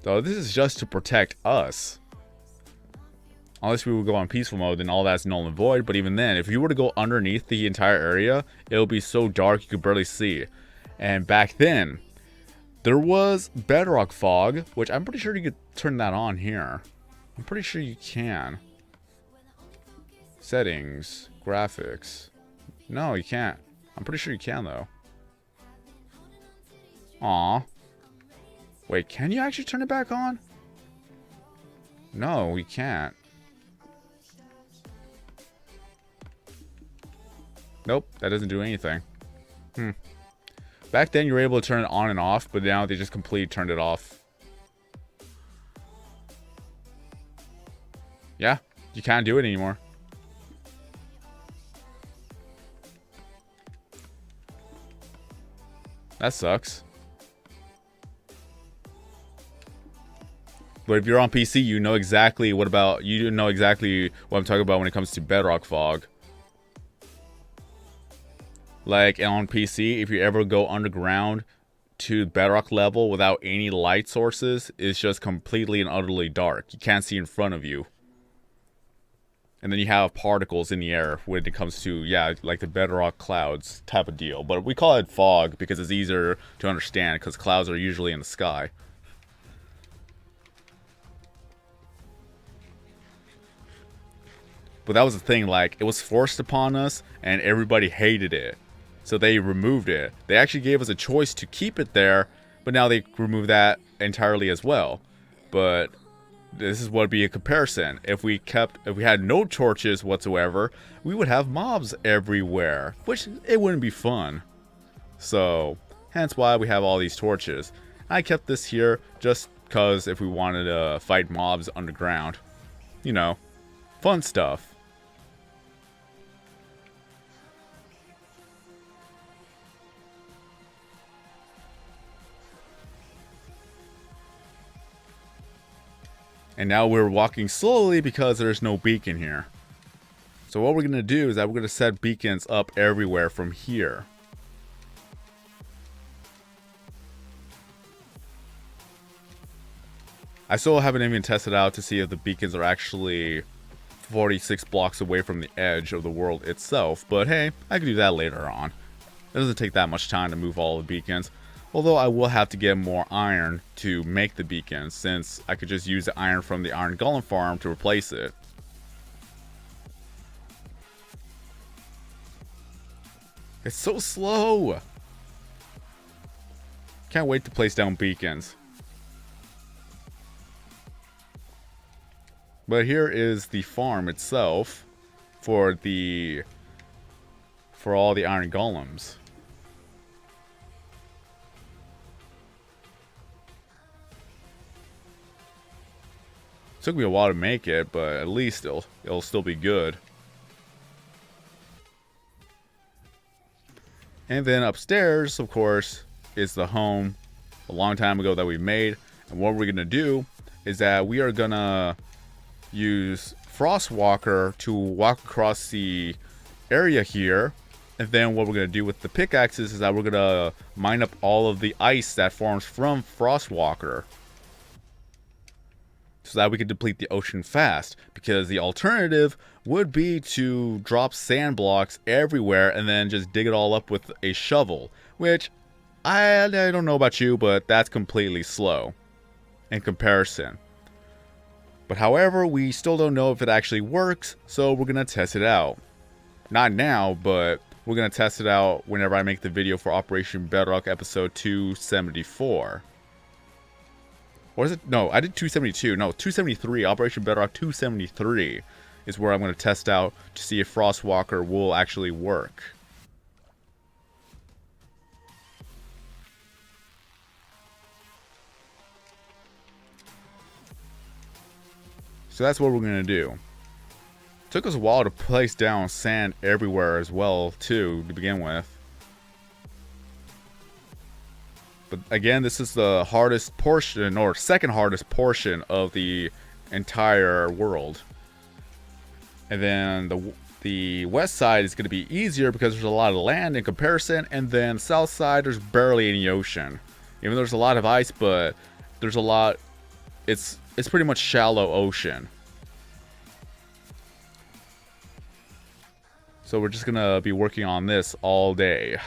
Speaker 1: So this is just to protect us. Unless we would go on peaceful mode, then all that's null and void. But even then, if you were to go underneath the entire area, it'll be so dark you could barely see. And back then, there was Bedrock fog, which I'm pretty sure you could turn that on here. I'm pretty sure you can. Settings, graphics. No, you can't. I'm pretty sure you can though. Aw. Wait, can you actually turn it back on? No, we can't. Nope, that doesn't do anything. Back then you were able to turn it on and off, but now they just completely turned it off. Yeah, you can't do it anymore. That sucks. But if you're on PC, you know exactly what I'm talking about when it comes to Bedrock fog. Like on PC, if you ever go underground to Bedrock level without any light sources, it's just completely and utterly dark. You can't see in front of you. And then you have particles in the air when it comes to, yeah, like the Bedrock clouds type of deal. But we call it fog because it's easier to understand because clouds are usually in the sky. But that was the thing, like, it was forced upon us and everybody hated it. So they removed it. They actually gave us a choice to keep it there, but now they remove that entirely as well. But this is what would be a comparison. If we had no torches whatsoever, we would have mobs everywhere, which it wouldn't be fun. So, hence why we have all these torches. I kept this here just because if we wanted to fight mobs underground. You know, fun stuff. And now we're walking slowly because there's no beacon here. So what we're going to do is that we're going to set beacons up everywhere from here. I still haven't even tested out to see if the beacons are actually 46 blocks away from the edge of the world itself. But hey, I can do that later on. It doesn't take that much time to move all the beacons. Although I will have to get more iron to make the beacons, since I could just use the iron from the iron golem farm to replace it. It's so slow! Can't wait to place down beacons. But here is the farm itself for all the iron golems. Took me a while to make it, but at least it'll still be good. And then upstairs, of course, is the home a long time ago that we made. And what we're gonna do is that we are gonna use Frostwalker to walk across the area here. And then what we're gonna do with the pickaxes is that we're gonna mine up all of the ice that forms from Frostwalker. so that we could deplete the ocean fast, because the alternative would be to drop sand blocks everywhere and then just dig it all up with a shovel, which I don't know about you, but that's completely slow in comparison. But however, we still don't know if it actually works, so we're going to test it out. Not now, but we're going to test it out whenever I make the video for Operation Bedrock episode 274. Or is it? No, I did 272. No, 273. Operation Bedrock 273 is where I'm going to test out to see if Frostwalker will actually work. So that's what we're going to do. Took us a while to place down sand everywhere as well, too, to begin with. But again, this is the hardest portion, or second hardest portion of the entire world. And then the west side is going to be easier because there's a lot of land in comparison. And then south side, there's barely any ocean. Even though there's a lot of ice, but there's a lot... It's pretty much shallow ocean. So we're just going to be working on this all day.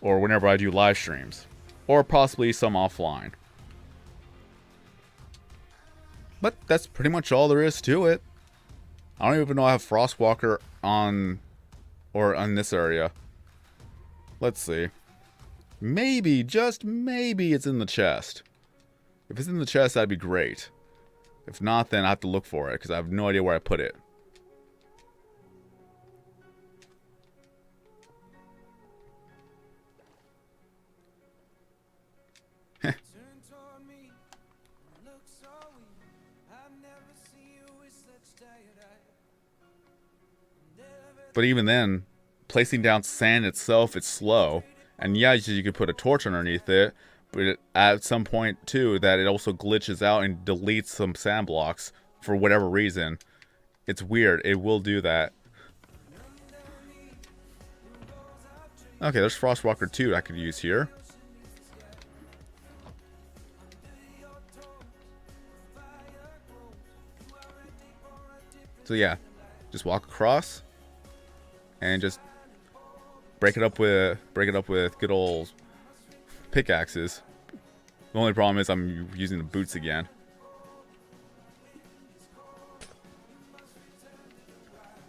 Speaker 1: Or whenever I do live streams. Or possibly some offline. But that's pretty much all there is to it. I don't even know I have Frostwalker on... or on this area. Let's see. Maybe, just maybe it's in the chest. If it's in the chest, that'd be great. If not, then I have to look for it, because I have no idea where I put it. But even then, placing down sand itself, it's slow. And yeah, you could put a torch underneath it, but at some point too, that it also glitches out and deletes some sand blocks for whatever reason. It's weird. It will do that. Okay, there's Frostwalker 2 I could use here. So yeah, just walk across and just break it up with good old pickaxes. The only problem is I'm using the boots again.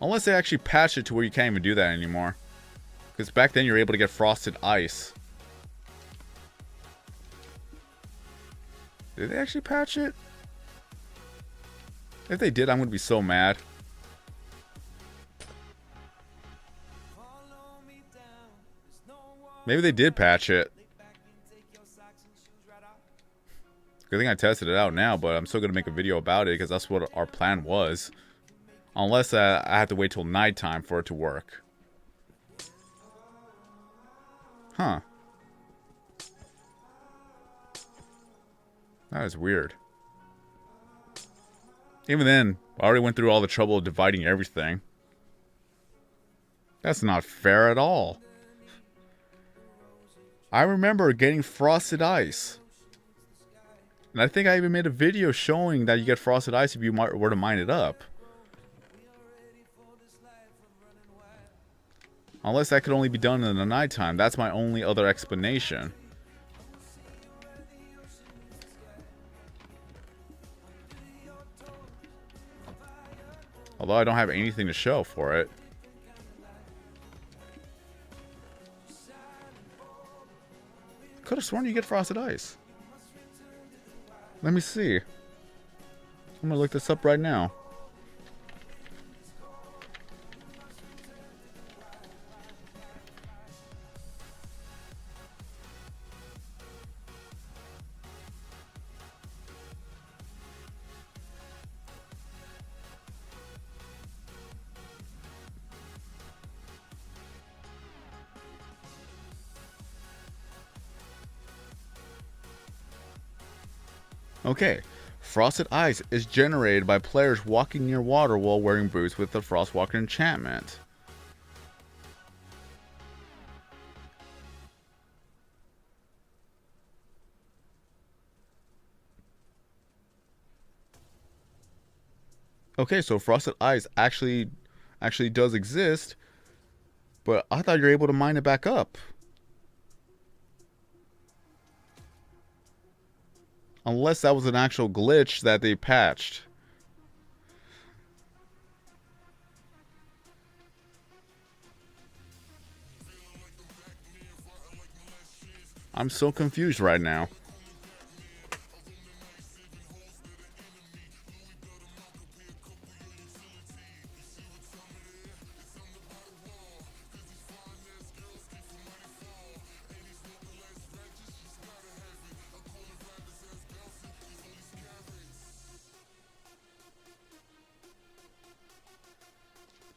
Speaker 1: Unless they actually patch it to where you can't even do that anymore. Because back then you were able to get frosted ice. Did they actually patch it? If they did, I'm going to be so mad. Maybe they did patch it. Good thing I tested it out now, but I'm still going to make a video about it because that's what our plan was. Unless I have to wait till nighttime for it to work. Huh. That is weird. Even then, I already went through all the trouble of dividing everything. That's not fair at all. I remember getting frosted ice. And I think I even made a video showing that you get frosted ice if you were to mine it up. Unless that could only be done in the nighttime. That's my only other explanation. Although I don't have anything to show for it. Could have sworn you get frosted ice. Let me see. I'm gonna look this up right now. Okay, frosted ice is generated by players walking near water while wearing boots with the Frostwalker enchantment. Okay, so frosted ice actually does exist, but I thought you were able to mine it back up. Unless that was an actual glitch that they patched. I'm so confused right now.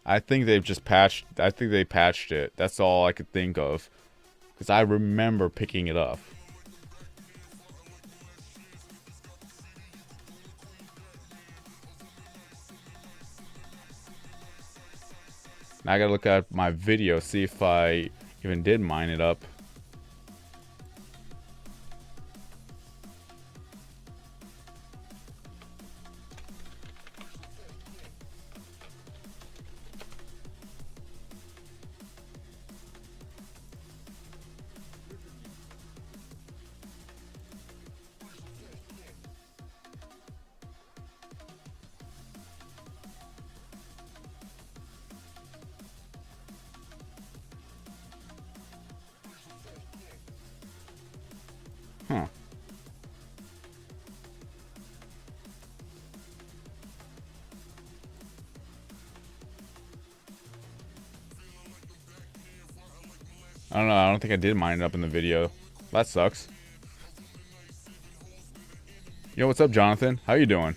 Speaker 1: I think they've just patched. I think they patched it. That's all I could think of. Because I remember picking it up. Now I gotta look at my video, see if I even did mine it up. Huh. I don't know. I don't think I did mine it up in the video. That sucks. Yo, what's up, Jonathan? How you doing?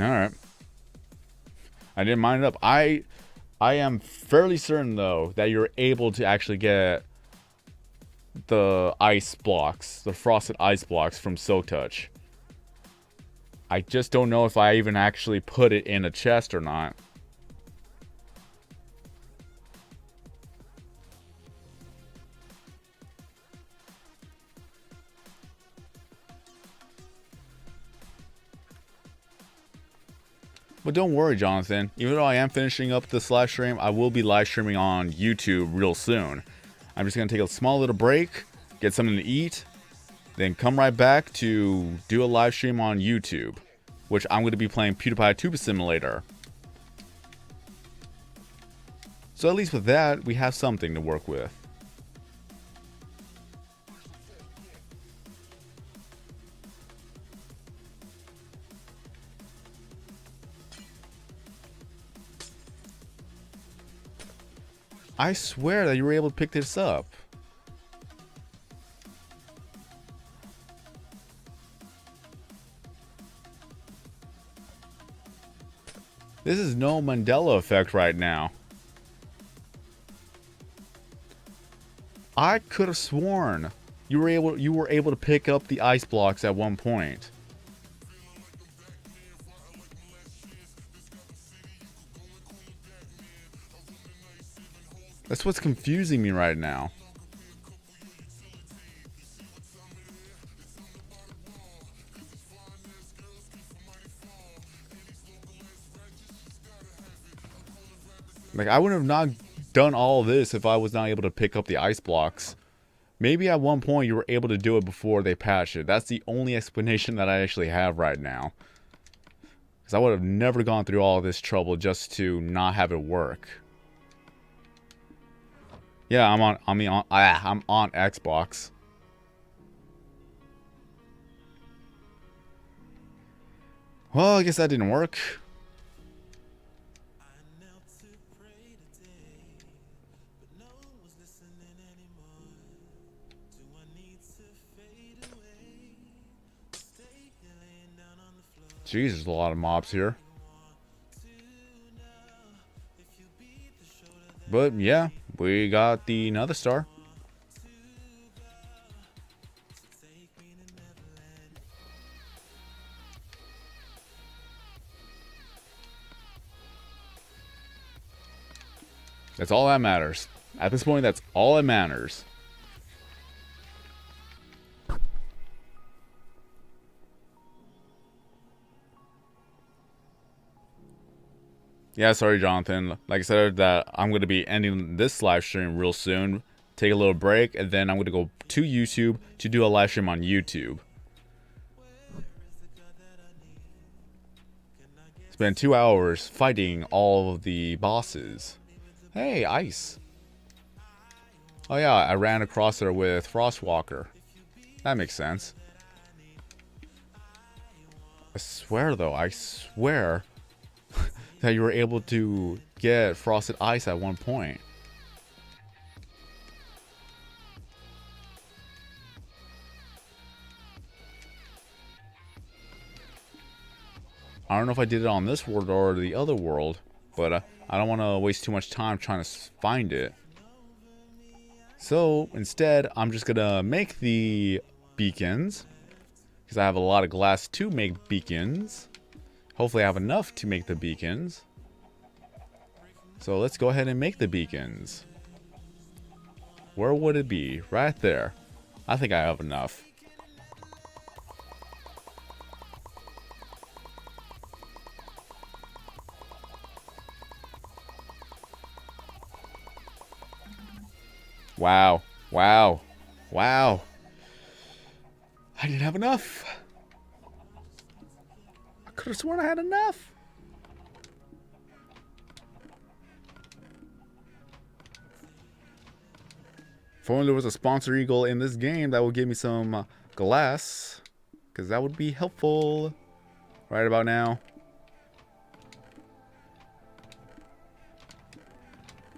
Speaker 1: All right. I didn't mine it up. I am fairly certain though that you're able to actually get the ice blocks, the frosted ice blocks from Soak Touch. I just don't know if I even actually put it in a chest or not. But don't worry, Jonathan. Even though I am finishing up this live stream, I will be live streaming on YouTube real soon. I'm just going to take a small little break, get something to eat, then come right back to do a live stream on YouTube, which I'm going to be playing PewDiePie Tuba Simulator. So at least with that, we have something to work with. I swear that you were able to pick this up. This is no Mandela effect right now. I could have sworn you were able to pick up the ice blocks at one point. That's what's confusing me right now. Like, I would have not done all this if I was not able to pick up the ice blocks. Maybe at one point you were able to do it before they patched it. That's the only explanation that I actually have right now. Because I would have never gone through all this trouble just to not have it work. Yeah, I'm on Xbox. Well, I guess that didn't work. Jeez, there's a lot of mobs here. But yeah, we got the Nether Star. That's all that matters. At this point, that's all that matters. Yeah, sorry, Jonathan. Like I said, that I'm going to be ending this live stream real soon. Take a little break, and then I'm going to go to YouTube to do a live stream on YouTube. Spend 2 hours fighting all of the bosses. Hey, ice. Oh yeah, I ran across there with Frostwalker. That makes sense. I swear though, I swear that you were able to get frosted ice at one point. I don't know if I did it on this world or the other world, but I don't want to waste too much time trying to find it. So instead, I'm just gonna make the beacons, because I have a lot of glass to make beacons. Hopefully I have enough to make the beacons. So let's go ahead and make the beacons. Where would it be? Right there. I think I have enough. Wow. Wow. Wow. I didn't have enough. I could have sworn I had enough. If only there was a sponsor eagle in this game that would give me some glass, because that would be helpful right about now.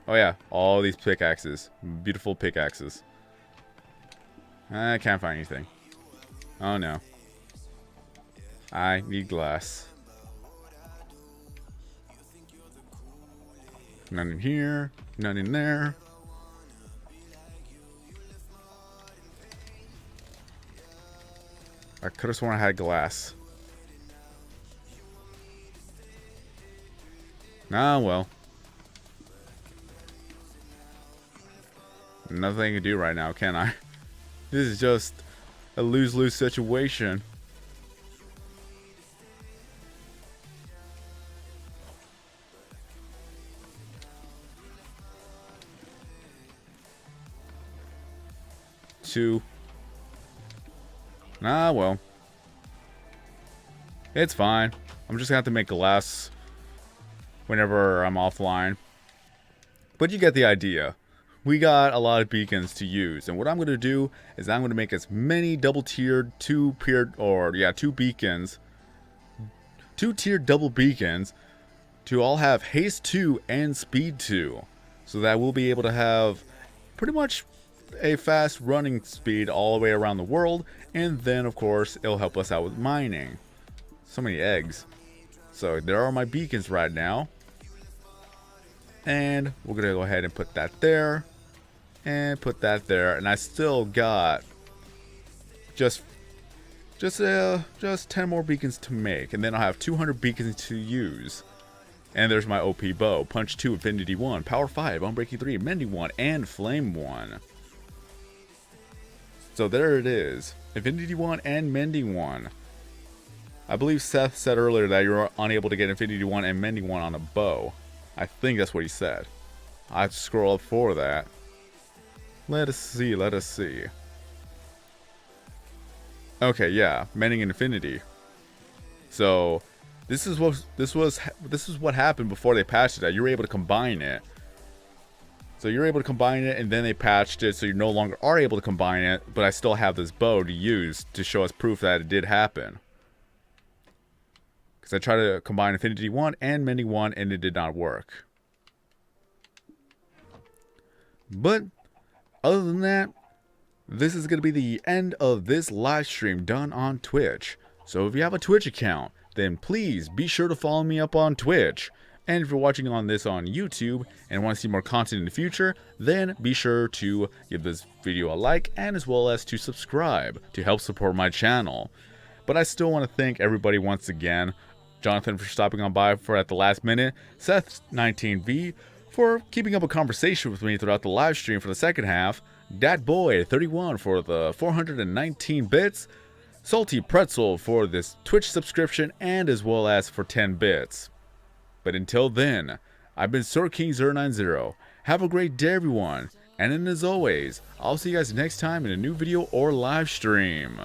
Speaker 1: Oh yeah, all these pickaxes. Beautiful pickaxes. I can't find anything. Oh no. I need glass. None in here. None in there. I could have sworn I had glass. Ah, well. Nothing I can do right now, can I? This is just a lose-lose situation. Two. Ah, well. It's fine. I'm just gonna have to make glass whenever I'm offline. But you get the idea. We got a lot of beacons to use, and what I'm going to do is I'm going to make as many double-tiered, two-tiered beacons, two-tiered double beacons, to all have haste 2 and speed 2, so that we'll be able to have pretty much a fast running speed all the way around the world, and then of course it'll help us out with mining. So many eggs. So there are my beacons right now, and we're going to go ahead and put that there. And put that there, and I still got just 10 more beacons to make, and then I'll have 200 beacons to use. And there's my OP bow: Punch 2, Infinity 1, Power 5, Unbreaking 3, Mending 1, and Flame 1. So there it is, Infinity 1 and Mending 1. I believe Seth said earlier that you're unable to get Infinity 1 and Mending 1 on a bow. I think that's what he said. I have to scroll up for that. Let us see, let us see. Okay, yeah, Mending Infinity. So this is what happened before they patched it. You were able to combine it. So you're able to combine it, and then they patched it so you no longer are able to combine it, but I still have this bow to use to show us proof that it did happen. Because I tried to combine Infinity 1 and Mending 1, and it did not work. But other than that, this is going to be the end of this live stream done on Twitch. So if you have a Twitch account, then please be sure to follow me up on Twitch. And if you're watching on this on YouTube and want to see more content in the future, then be sure to give this video a like, and as well as to subscribe to help support my channel. But I still want to thank everybody once again. Jonathan for stopping on by for at the last minute, Seth19V for keeping up a conversation with me throughout the live stream for the second half, DatBoy31 for the 419 bits, Salty Pretzel for this Twitch subscription, and as well as for 10 bits. But until then, I've been SirKing090. Have a great day, everyone. And then as always, I'll see you guys next time in a new video or live stream.